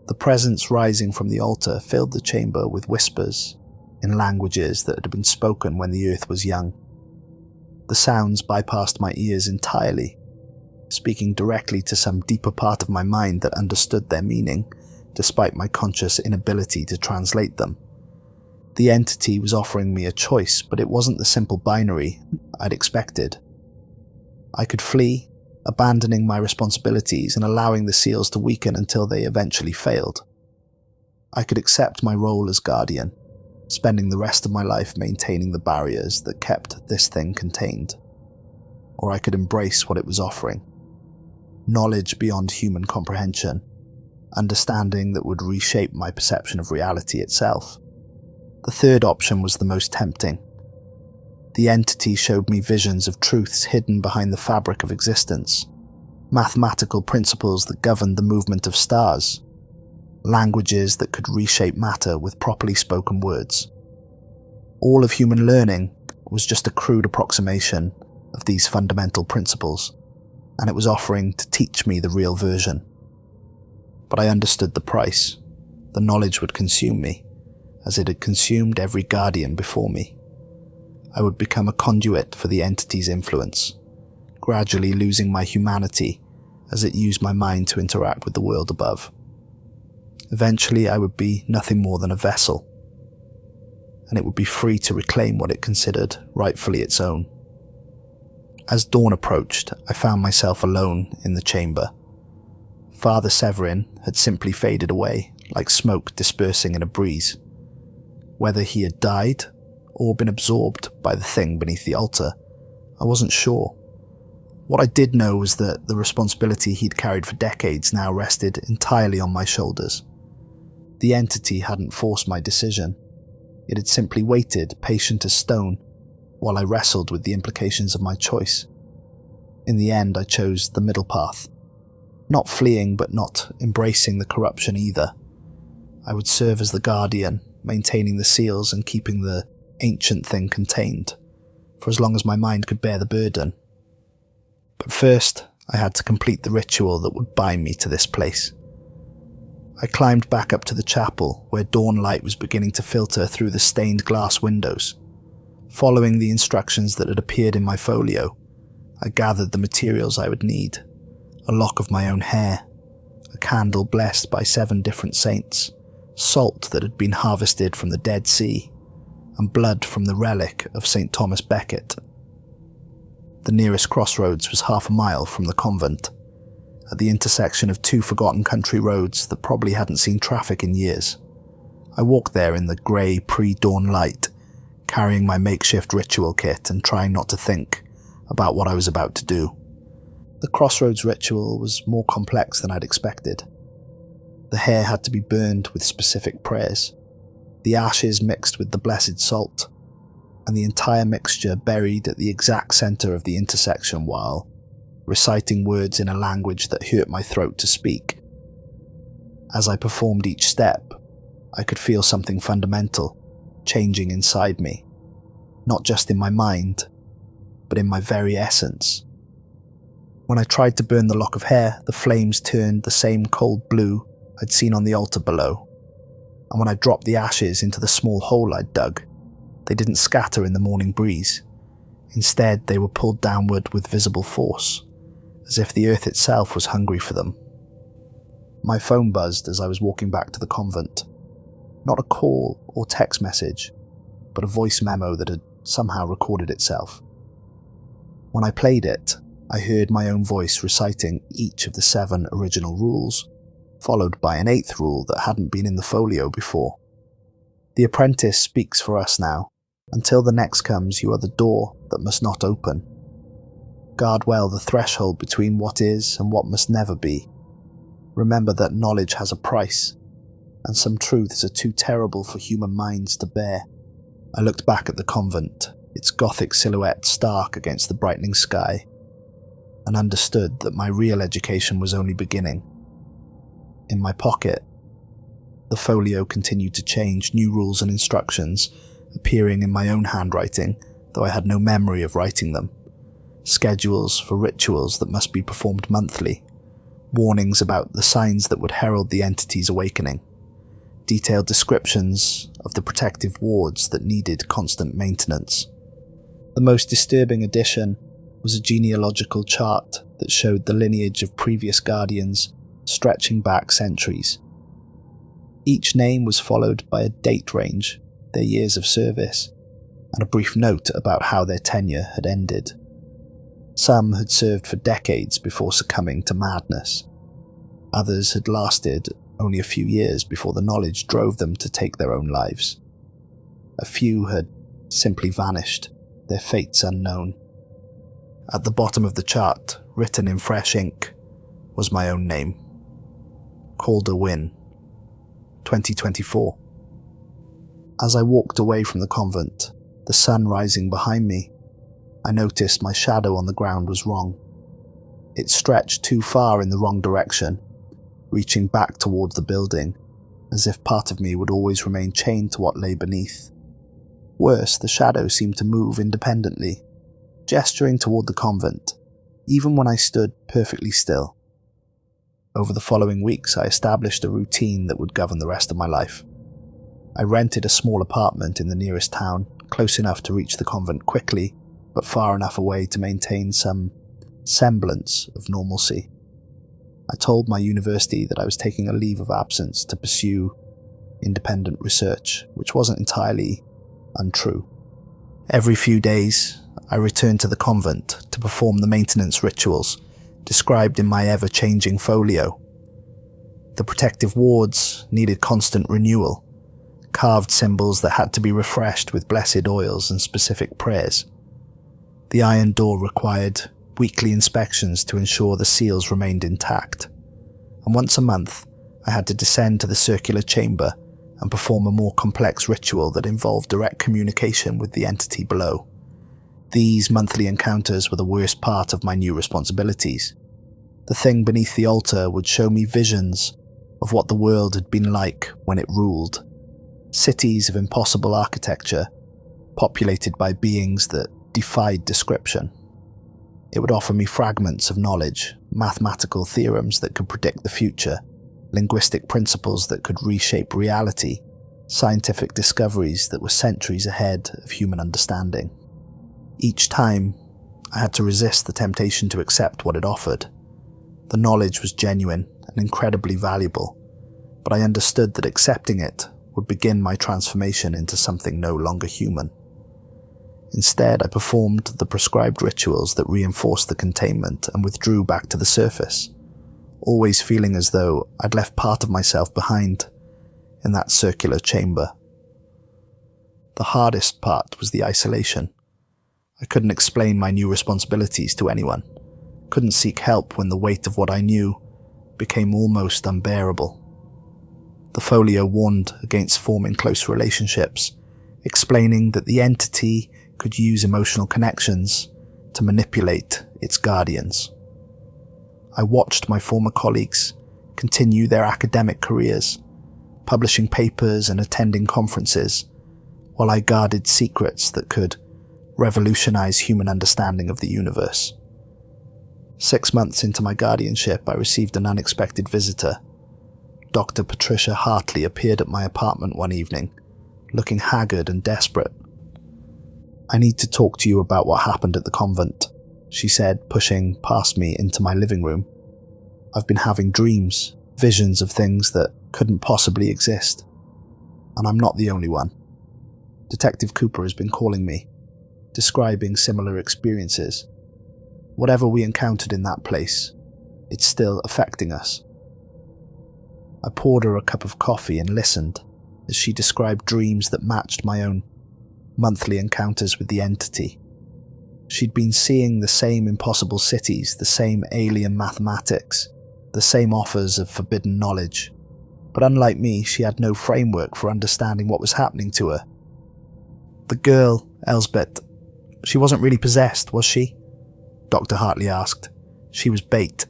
The presence rising from the altar filled the chamber with whispers in languages that had been spoken when the earth was young. The sounds bypassed my ears entirely, speaking directly to some deeper part of my mind that understood their meaning, despite my conscious inability to translate them. The entity was offering me a choice, but it wasn't the simple binary I'd expected. I could flee, abandoning my responsibilities and allowing the seals to weaken until they eventually failed. I could accept my role as guardian, spending the rest of my life maintaining the barriers that kept this thing contained. Or I could embrace what it was offering. Knowledge beyond human comprehension, understanding that would reshape my perception of reality itself. The third option was the most tempting. The entity showed me visions of truths hidden behind the fabric of existence, mathematical principles that governed the movement of stars, languages that could reshape matter with properly spoken words. All of human learning was just a crude approximation of these fundamental principles, and it was offering to teach me the real version. But I understood the price. The knowledge would consume me, as it had consumed every guardian before me. I would become a conduit for the entity's influence, gradually losing my humanity as it used my mind to interact with the world above. Eventually, I would be nothing more than a vessel, and it would be free to reclaim what it considered rightfully its own. As dawn approached, I found myself alone in the chamber. Father Severin had simply faded away, like smoke dispersing in a breeze. Whether he had died, or been absorbed by the thing beneath the altar, I wasn't sure. What I did know was that the responsibility he'd carried for decades now rested entirely on my shoulders. The entity hadn't forced my decision. It had simply waited, patient as stone, while I wrestled with the implications of my choice. In the end, I chose the middle path. Not fleeing, but not embracing the corruption either. I would serve as the guardian, maintaining the seals and keeping the ancient thing contained, for as long as my mind could bear the burden. But first, I had to complete the ritual that would bind me to this place. I climbed back up to the chapel, where dawn light was beginning to filter through the stained glass windows. Following the instructions that had appeared in my folio, I gathered the materials I would need: a lock of my own hair, a candle blessed by 7 different saints, salt that had been harvested from the Dead Sea, and blood from the relic of St. Thomas Becket. The nearest crossroads was half a mile from the convent, at the intersection of 2 forgotten country roads that probably hadn't seen traffic in years. I walked there in the grey pre-dawn light, carrying my makeshift ritual kit and trying not to think about what I was about to do. The crossroads ritual was more complex than I'd expected. The hair had to be burned with specific prayers, the ashes mixed with the blessed salt, and the entire mixture buried at the exact centre of the intersection while reciting words in a language that hurt my throat to speak. As I performed each step, I could feel something fundamental changing inside me, not just in my mind, but in my very essence. When I tried to burn the lock of hair, the flames turned the same cold blue I'd seen on the altar below, and when I dropped the ashes into the small hole I'd dug, they didn't scatter in the morning breeze. Instead, they were pulled downward with visible force, as if the earth itself was hungry for them. My phone buzzed as I was walking back to the convent. Not a call or text message, but a voice memo that had somehow recorded itself. When I played it, I heard my own voice reciting each of the 7 original rules, followed by an 8th rule that hadn't been in the folio before. The apprentice speaks for us now. Until the next comes, you are the door that must not open. Guard well the threshold between what is and what must never be. Remember that knowledge has a price, and some truths are too terrible for human minds to bear. I looked back at the convent, its Gothic silhouette stark against the brightening sky, and understood that my real education was only beginning. In my pocket, the folio continued to change, new rules and instructions appearing in my own handwriting, though I had no memory of writing them. Schedules for rituals that must be performed monthly, warnings about the signs that would herald the entity's awakening, detailed descriptions of the protective wards that needed constant maintenance. The most disturbing addition was a genealogical chart that showed the lineage of previous guardians stretching back centuries. Each name was followed by a date range, their years of service, and a brief note about how their tenure had ended. Some had served for decades before succumbing to madness. Others had lasted only a few years before the knowledge drove them to take their own lives. A few had simply vanished, their fates unknown. At the bottom of the chart, written in fresh ink, was my own name. Calder Wynn, 2024. As I walked away from the convent, the sun rising behind me, I noticed my shadow on the ground was wrong. It stretched too far in the wrong direction, reaching back toward the building, as if part of me would always remain chained to what lay beneath. Worse, the shadow seemed to move independently, gesturing toward the convent, even when I stood perfectly still. Over the following weeks, I established a routine that would govern the rest of my life. I rented a small apartment in the nearest town, close enough to reach the convent quickly, but far enough away to maintain some semblance of normalcy. I told my university that I was taking a leave of absence to pursue independent research, which wasn't entirely untrue. Every few days, I returned to the convent to perform the maintenance rituals described in my ever-changing folio. The protective wards needed constant renewal, carved symbols that had to be refreshed with blessed oils and specific prayers. The iron door required weekly inspections to ensure the seals remained intact, and once a month I had to descend to the circular chamber and perform a more complex ritual that involved direct communication with the entity below. These monthly encounters were the worst part of my new responsibilities. The thing beneath the altar would show me visions of what the world had been like when it ruled. Cities of impossible architecture, populated by beings that defied description. It would offer me fragments of knowledge, mathematical theorems that could predict the future, linguistic principles that could reshape reality, scientific discoveries that were centuries ahead of human understanding. Each time, I had to resist the temptation to accept what it offered. The knowledge was genuine and incredibly valuable, but I understood that accepting it would begin my transformation into something no longer human. Instead, I performed the prescribed rituals that reinforced the containment and withdrew back to the surface, always feeling as though I'd left part of myself behind in that circular chamber. The hardest part was the isolation. I couldn't explain my new responsibilities to anyone, couldn't seek help when the weight of what I knew became almost unbearable. The folio warned against forming close relationships, explaining that the entity could use emotional connections to manipulate its guardians. I watched my former colleagues continue their academic careers, publishing papers and attending conferences, while I guarded secrets that could revolutionize human understanding of the universe. 6 months into my guardianship, I received an unexpected visitor. Dr. Patricia Hartley appeared at my apartment one evening, looking haggard and desperate. "I need to talk to you about what happened at the convent," she said, pushing past me into my living room. "I've been having dreams, visions of things that couldn't possibly exist. And I'm not the only one. Detective Cooper has been calling me, describing similar experiences. Whatever we encountered in that place, it's still affecting us." I poured her a cup of coffee and listened as she described dreams that matched my own monthly encounters with the entity. She'd been seeing the same impossible cities, the same alien mathematics, the same offers of forbidden knowledge. But unlike me, she had no framework for understanding what was happening to her. "The girl, Elsbeth, she wasn't really possessed, was she?" Dr. Hartley asked. "She was bait.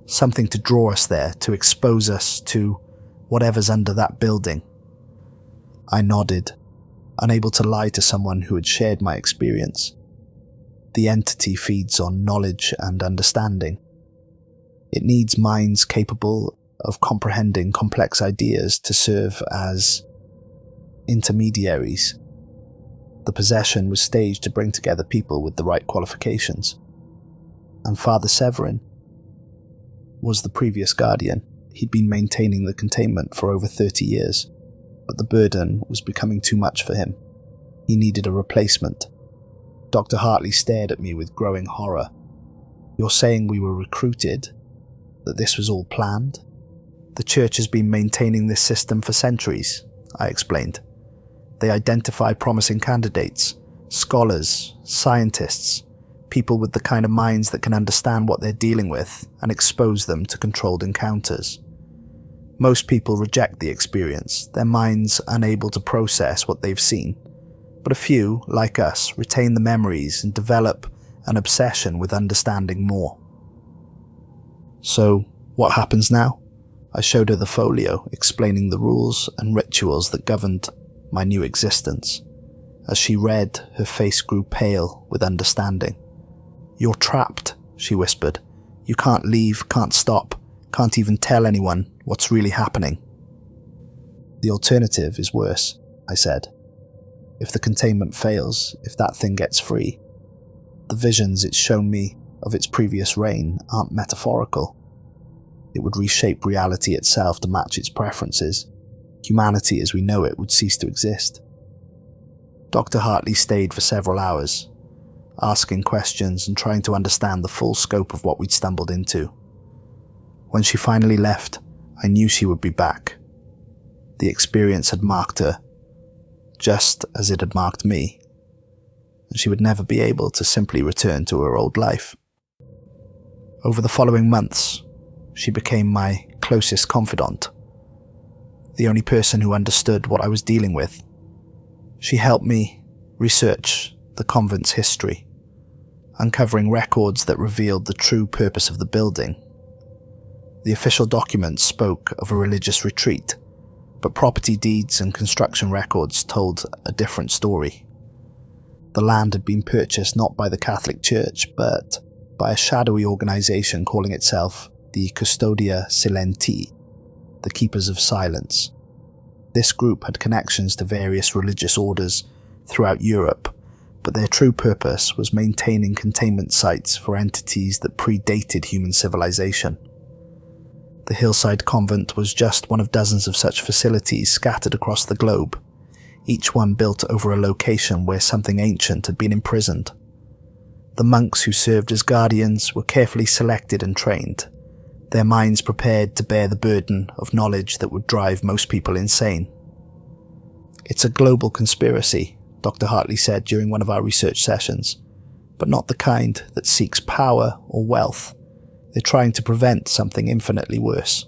Something to draw us there, to expose us to whatever's under that building." I nodded, unable to lie to someone who had shared my experience. The entity feeds on knowledge and understanding. It needs minds capable of comprehending complex ideas to serve as intermediaries. The possession was staged to bring together people with the right qualifications. And Father Severin was the previous guardian. He'd been maintaining the containment for over 30 years, but the burden was becoming too much for him. He needed a replacement. Dr. Hartley stared at me with growing horror. "You're saying we were recruited? That this was all planned?" "The church has been maintaining this system for centuries," I explained. "They identify promising candidates, scholars, scientists, people with the kind of minds that can understand what they're dealing with and expose them to controlled encounters. Most people reject the experience, their minds unable to process what they've seen. But a few, like us, retain the memories and develop an obsession with understanding more." "So, what happens now?" I showed her the folio explaining the rules and rituals that governed my new existence. As she read, her face grew pale with understanding. "You're trapped," she whispered. "You can't leave, can't stop, can't even tell anyone what's really happening." "The alternative is worse," I said. "If the containment fails, if that thing gets free, the visions it's shown me of its previous reign aren't metaphorical. It would reshape reality itself to match its preferences. Humanity as we know it would cease to exist." Dr. Hartley stayed for several hours, asking questions and trying to understand the full scope of what we'd stumbled into. When she finally left, I knew she would be back. The experience had marked her, just as it had marked me, and she would never be able to simply return to her old life. Over the following months, she became my closest confidant, the only person who understood what I was dealing with. She helped me research the convent's history, uncovering records that revealed the true purpose of the building. The official documents spoke of a religious retreat, but property deeds and construction records told a different story. The land had been purchased not by the Catholic Church, but by a shadowy organization calling itself the Custodia Silenti, the Keepers of Silence. This group had connections to various religious orders throughout Europe, but their true purpose was maintaining containment sites for entities that predated human civilization. The hillside convent was just one of dozens of such facilities scattered across the globe, each one built over a location where something ancient had been imprisoned. The monks who served as guardians were carefully selected and trained, their minds prepared to bear the burden of knowledge that would drive most people insane. "It's a global conspiracy," Dr. Hartley said during one of our research sessions, "but not the kind that seeks power or wealth. They're trying to prevent something infinitely worse."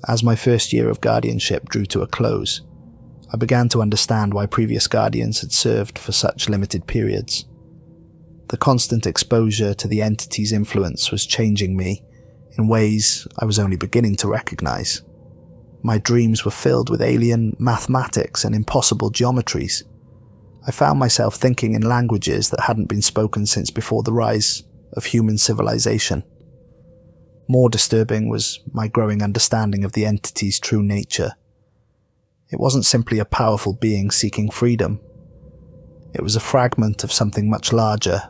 As my first year of guardianship drew to a close, I began to understand why previous guardians had served for such limited periods. The constant exposure to the entity's influence was changing me in ways I was only beginning to recognize. My dreams were filled with alien mathematics and impossible geometries. I found myself thinking in languages that hadn't been spoken since before the rise of human civilization. More disturbing was my growing understanding of the entity's true nature. It wasn't simply a powerful being seeking freedom. It was a fragment of something much larger,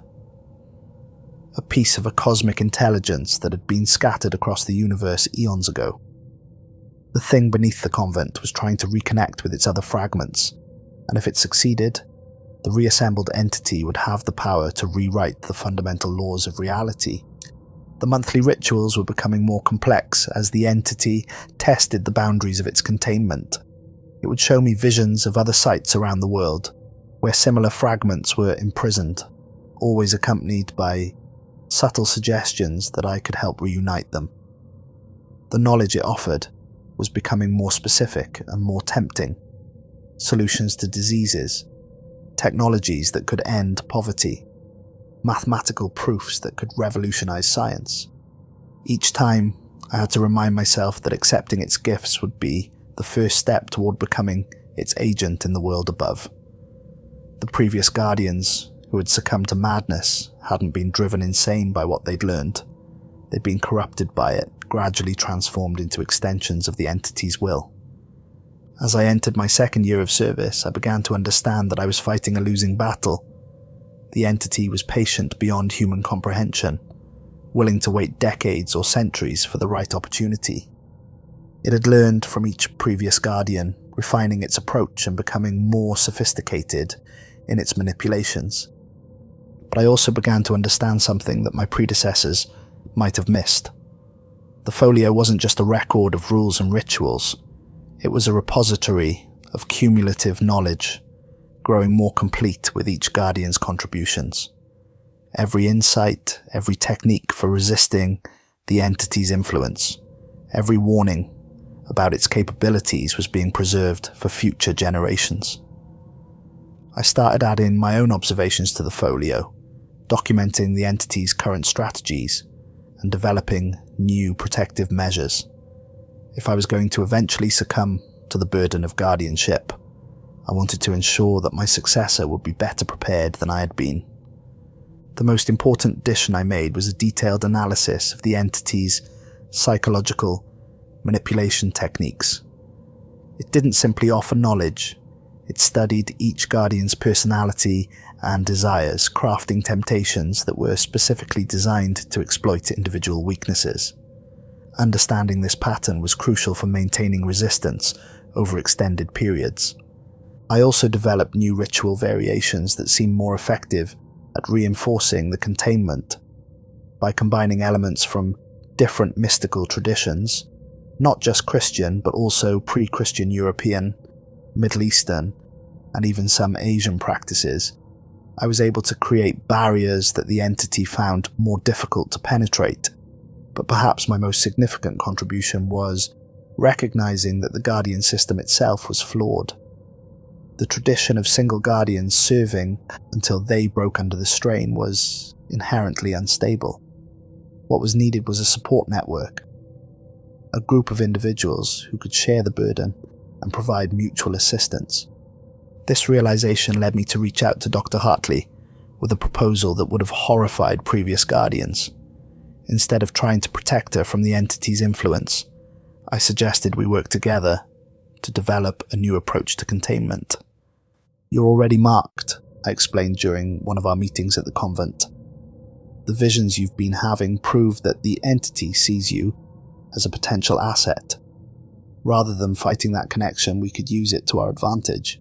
a piece of a cosmic intelligence that had been scattered across the universe eons ago. The thing beneath the convent was trying to reconnect with its other fragments, and if it succeeded, the reassembled entity would have the power to rewrite the fundamental laws of reality. The monthly rituals were becoming more complex as the entity tested the boundaries of its containment. It would show me visions of other sites around the world, where similar fragments were imprisoned, always accompanied by subtle suggestions that I could help reunite them. The knowledge it offered was becoming more specific and more tempting. Solutions to diseases, technologies that could end poverty, mathematical proofs that could revolutionize science. Each time, I had to remind myself that accepting its gifts would be the first step toward becoming its agent in the world above. The previous guardians, who had succumbed to madness, hadn't been driven insane by what they'd learned. They'd been corrupted by it, gradually transformed into extensions of the entity's will. As I entered my second year of service, I began to understand that I was fighting a losing battle. The entity was patient beyond human comprehension, willing to wait decades or centuries for the right opportunity. It had learned from each previous guardian, refining its approach and becoming more sophisticated in its manipulations. But I also began to understand something that my predecessors might have missed. The folio wasn't just a record of rules and rituals. It was a repository of cumulative knowledge, growing more complete with each guardian's contributions. Every insight, every technique for resisting the entity's influence, every warning about its capabilities was being preserved for future generations. I started adding my own observations to the folio, documenting the entity's current strategies and developing new protective measures. If I was going to eventually succumb to the burden of guardianship, I wanted to ensure that my successor would be better prepared than I had been. The most important addition I made was a detailed analysis of the entity's psychological manipulation techniques. It didn't simply offer knowledge. It studied each guardian's personality and desires, crafting temptations that were specifically designed to exploit individual weaknesses. Understanding this pattern was crucial for maintaining resistance over extended periods. I also developed new ritual variations that seemed more effective at reinforcing the containment by combining elements from different mystical traditions, not just Christian but also pre-Christian European, Middle Eastern, and even some Asian practices. I was able to create barriers that the entity found more difficult to penetrate. But perhaps my most significant contribution was recognizing that the guardian system itself was flawed. The tradition of single guardians serving until they broke under the strain was inherently unstable. What was needed was a support network, a group of individuals who could share the burden and provide mutual assistance. This realization led me to reach out to Dr. Hartley with a proposal that would have horrified previous guardians. Instead of trying to protect her from the entity's influence, I suggested we work together to develop a new approach to containment. "You're already marked," I explained during one of our meetings at the convent. "The visions you've been having prove that the entity sees you as a potential asset. Rather than fighting that connection, we could use it to our advantage."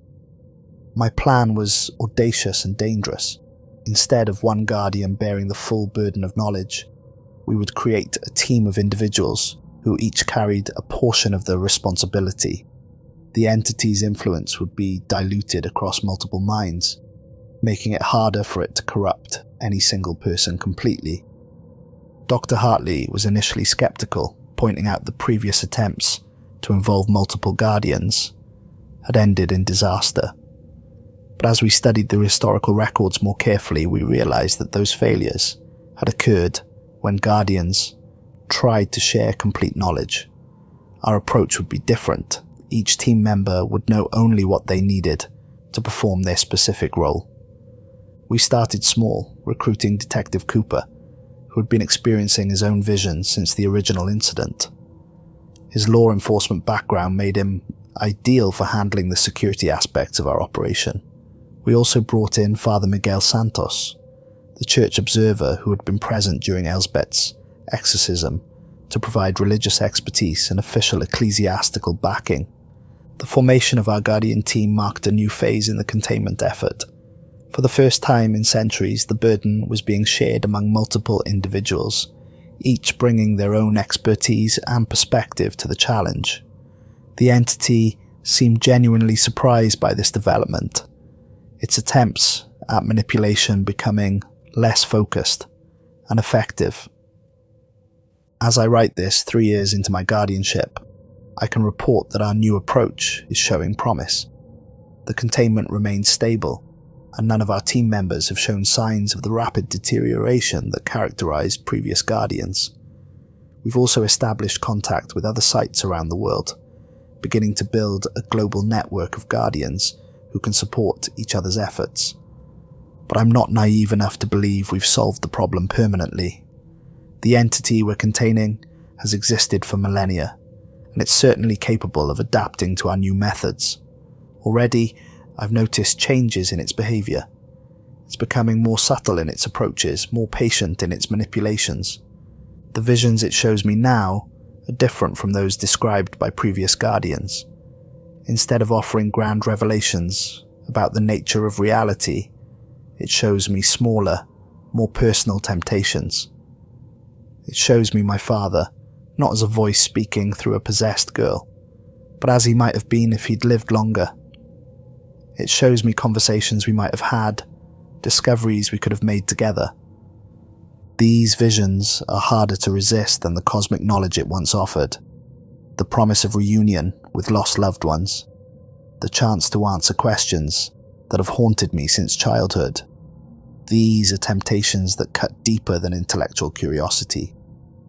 My plan was audacious and dangerous. Instead of one guardian bearing the full burden of knowledge, we would create a team of individuals who each carried a portion of the responsibility. The entity's influence would be diluted across multiple minds, making it harder for it to corrupt any single person completely. Dr. Hartley was initially skeptical, pointing out the previous attempts to involve multiple guardians had ended in disaster. But as we studied the historical records more carefully, we realized that those failures had occurred when guardians tried to share complete knowledge. Our approach would be different. Each team member would know only what they needed to perform their specific role. We started small, recruiting Detective Cooper, who had been experiencing his own visions since the original incident. His law enforcement background made him ideal for handling the security aspects of our operation. We also brought in Father Miguel Santos, the church observer who had been present during Elsbeth's exorcism, to provide religious expertise and official ecclesiastical backing. The formation of our Guardian team marked a new phase in the containment effort. For the first time in centuries, the burden was being shared among multiple individuals, each bringing their own expertise and perspective to the challenge. The entity seemed genuinely surprised by this development, its attempts at manipulation becoming less focused and effective. As I write this 3 years into my guardianship, I can report that our new approach is showing promise. The containment remains stable, and none of our team members have shown signs of the rapid deterioration that characterized previous Guardians. We've also established contact with other sites around the world, beginning to build a global network of Guardians who can support each other's efforts. But I'm not naive enough to believe we've solved the problem permanently. The entity we're containing has existed for millennia, and it's certainly capable of adapting to our new methods. Already, I've noticed changes in its behavior. It's becoming more subtle in its approaches, more patient in its manipulations. The visions it shows me now are different from those described by previous Guardians. Instead of offering grand revelations about the nature of reality, it shows me smaller, more personal temptations. It shows me my father, not as a voice speaking through a possessed girl, but as he might have been if he'd lived longer. It shows me conversations we might have had, discoveries we could have made together. These visions are harder to resist than the cosmic knowledge it once offered. The promise of reunion with lost loved ones. The chance to answer questions that have haunted me since childhood. These are temptations that cut deeper than intellectual curiosity,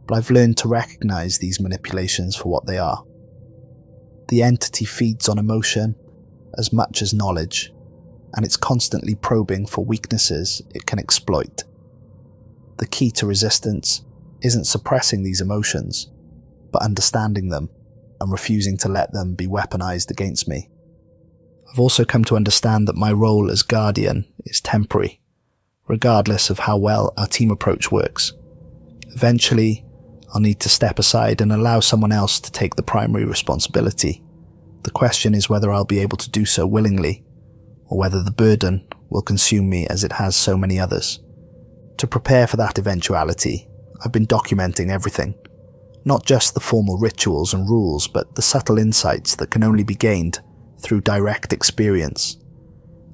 but I've learned to recognize these manipulations for what they are. The entity feeds on emotion as much as knowledge, and it's constantly probing for weaknesses it can exploit. The key to resistance isn't suppressing these emotions, but understanding them and refusing to let them be weaponized against me. I've also come to understand that my role as Guardian is temporary, regardless of how well our team approach works. Eventually, I'll need to step aside and allow someone else to take the primary responsibility. The question is whether I'll be able to do so willingly, or whether the burden will consume me as it has so many others. To prepare for that eventuality, I've been documenting everything. Not just the formal rituals and rules, but the subtle insights that can only be gained through direct experience.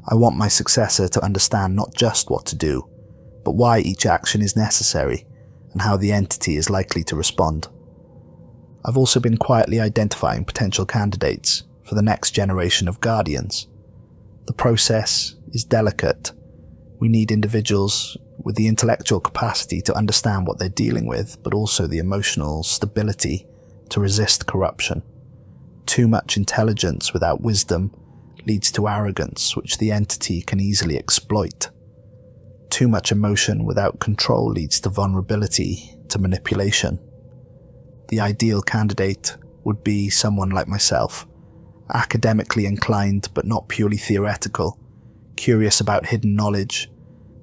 I want my successor to understand not just what to do, but why each action is necessary and how the entity is likely to respond. I've also been quietly identifying potential candidates for the next generation of Guardians. The process is delicate. We need individuals with the intellectual capacity to understand what they're dealing with, but also the emotional stability to resist corruption. Too much intelligence without wisdom leads to arrogance, which the entity can easily exploit. Too much emotion without control leads to vulnerability to manipulation. The ideal candidate would be someone like myself, academically inclined but not purely theoretical, curious about hidden knowledge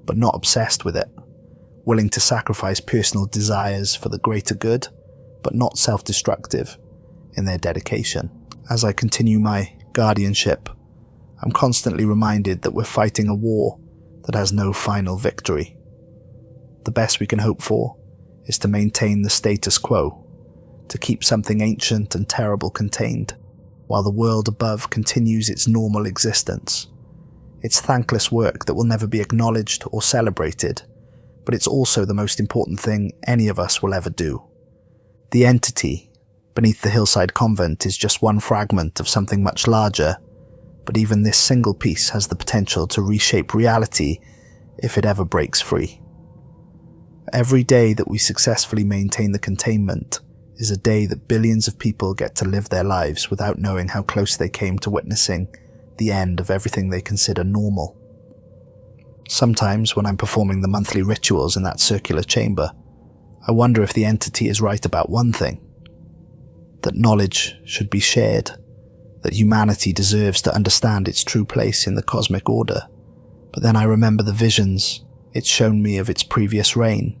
but not obsessed with it, willing to sacrifice personal desires for the greater good but not self-destructive in their dedication. As I continue my guardianship, I'm constantly reminded that we're fighting a war that has no final victory. The best we can hope for is to maintain the status quo, to keep something ancient and terrible contained, while the world above continues its normal existence. It's thankless work that will never be acknowledged or celebrated, but it's also the most important thing any of us will ever do. The entity beneath the hillside convent is just one fragment of something much larger, but even this single piece has the potential to reshape reality if it ever breaks free. Every day that we successfully maintain the containment is a day that billions of people get to live their lives without knowing how close they came to witnessing the end of everything they consider normal. Sometimes, when I'm performing the monthly rituals in that circular chamber, I wonder if the entity is right about one thing: that knowledge should be shared, that humanity deserves to understand its true place in the cosmic order. But then I remember the visions it's shown me of its previous reign,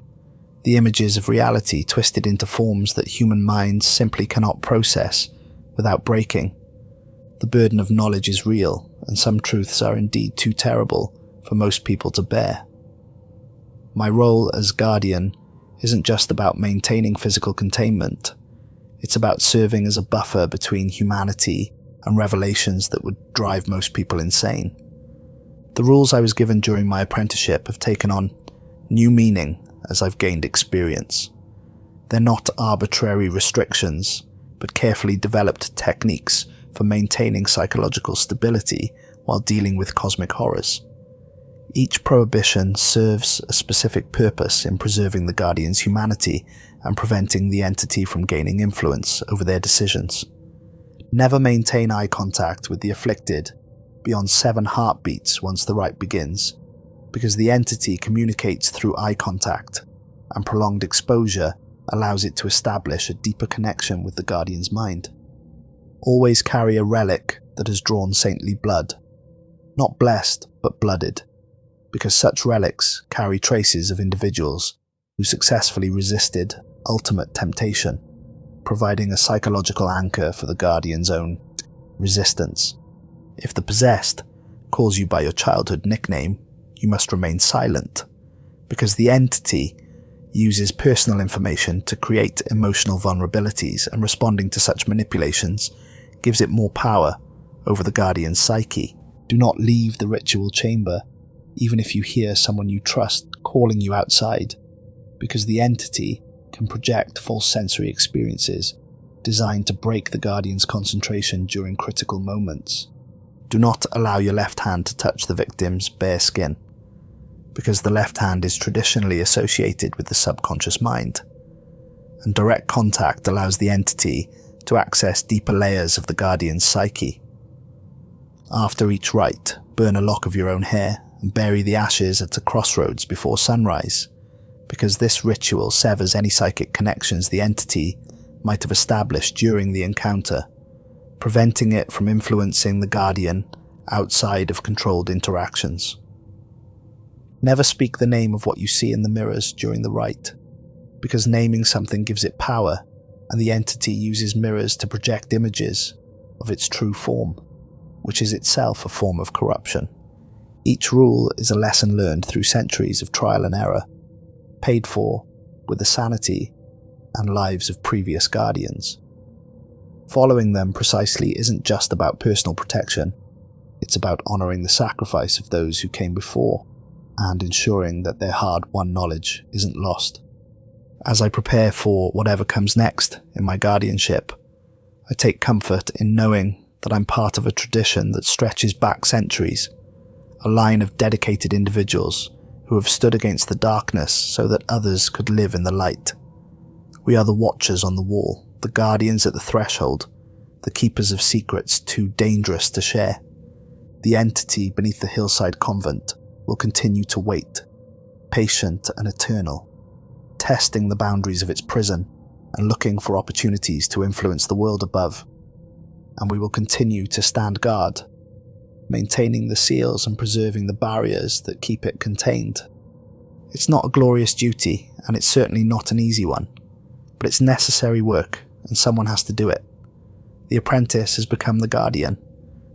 the images of reality twisted into forms that human minds simply cannot process without breaking. The burden of knowledge is real, and some truths are indeed too terrible for most people to bear. My role as guardian isn't just about maintaining physical containment. It's about serving as a buffer between humanity and revelations that would drive most people insane. The rules I was given during my apprenticeship have taken on new meaning as I've gained experience. They're not arbitrary restrictions, but carefully developed techniques for maintaining psychological stability while dealing with cosmic horrors. Each prohibition serves a specific purpose in preserving the Guardian's humanity and preventing the entity from gaining influence over their decisions. Never maintain eye contact with the afflicted beyond 7 heartbeats once the rite begins, because the entity communicates through eye contact, and prolonged exposure allows it to establish a deeper connection with the Guardian's mind. Always carry a relic that has drawn saintly blood, not blessed but blooded, because such relics carry traces of individuals who successfully resisted ultimate temptation, providing a psychological anchor for the Guardian's own resistance. If the possessed calls you by your childhood nickname, you must remain silent, because the entity uses personal information to create emotional vulnerabilities, and responding to such manipulations gives it more power over the Guardian's psyche. Do not leave the ritual chamber, even if you hear someone you trust calling you outside, because the entity can project false sensory experiences designed to break the Guardian's concentration during critical moments. Do not allow your left hand to touch the victim's bare skin, because the left hand is traditionally associated with the subconscious mind, and direct contact allows the entity to access deeper layers of the Guardian's psyche. After each rite, burn a lock of your own hair and bury the ashes at a crossroads before sunrise, because this ritual severs any psychic connections the entity might have established during the encounter, preventing it from influencing the Guardian outside of controlled interactions. Never speak the name of what you see in the mirrors during the rite, because naming something gives it power, and the entity uses mirrors to project images of its true form, which is itself a form of corruption. Each rule is a lesson learned through centuries of trial and error, paid for with the sanity and lives of previous guardians. Following them precisely isn't just about personal protection, it's about honouring the sacrifice of those who came before, and ensuring that their hard-won knowledge isn't lost. As I prepare for whatever comes next in my guardianship, I take comfort in knowing that I'm part of a tradition that stretches back centuries, a line of dedicated individuals who have stood against the darkness so that others could live in the light. We are the watchers on the wall, the guardians at the threshold, the keepers of secrets too dangerous to share. The entity beneath the hillside convent will continue to wait, patient and eternal, testing the boundaries of its prison and looking for opportunities to influence the world above. And we will continue to stand guard, maintaining the seals and preserving the barriers that keep it contained. It's not a glorious duty, and it's certainly not an easy one, but it's necessary work, and someone has to do it. The apprentice has become the guardian,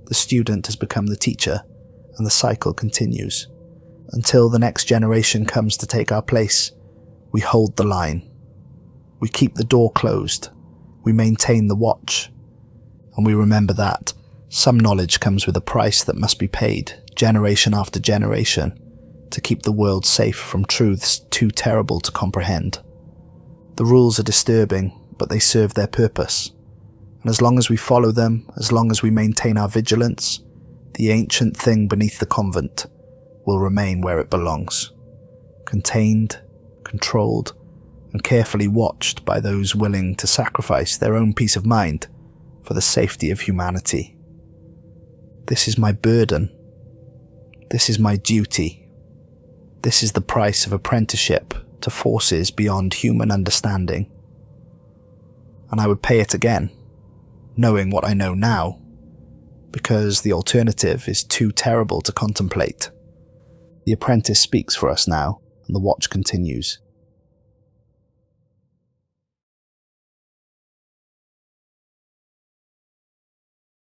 the student has become the teacher, and the cycle continues. Until the next generation comes to take our place, we hold the line. We keep the door closed, we maintain the watch, and we remember that some knowledge comes with a price that must be paid, generation after generation, to keep the world safe from truths too terrible to comprehend. The rules are disturbing, but they serve their purpose, and as long as we follow them, as long as we maintain our vigilance, the ancient thing beneath the convent will remain where it belongs, contained, controlled, and carefully watched by those willing to sacrifice their own peace of mind for the safety of humanity. This is my burden. This is my duty. This is the price of apprenticeship to forces beyond human understanding. And I would pay it again, knowing what I know now, because the alternative is too terrible to contemplate. The apprentice speaks for us now, and the watch continues.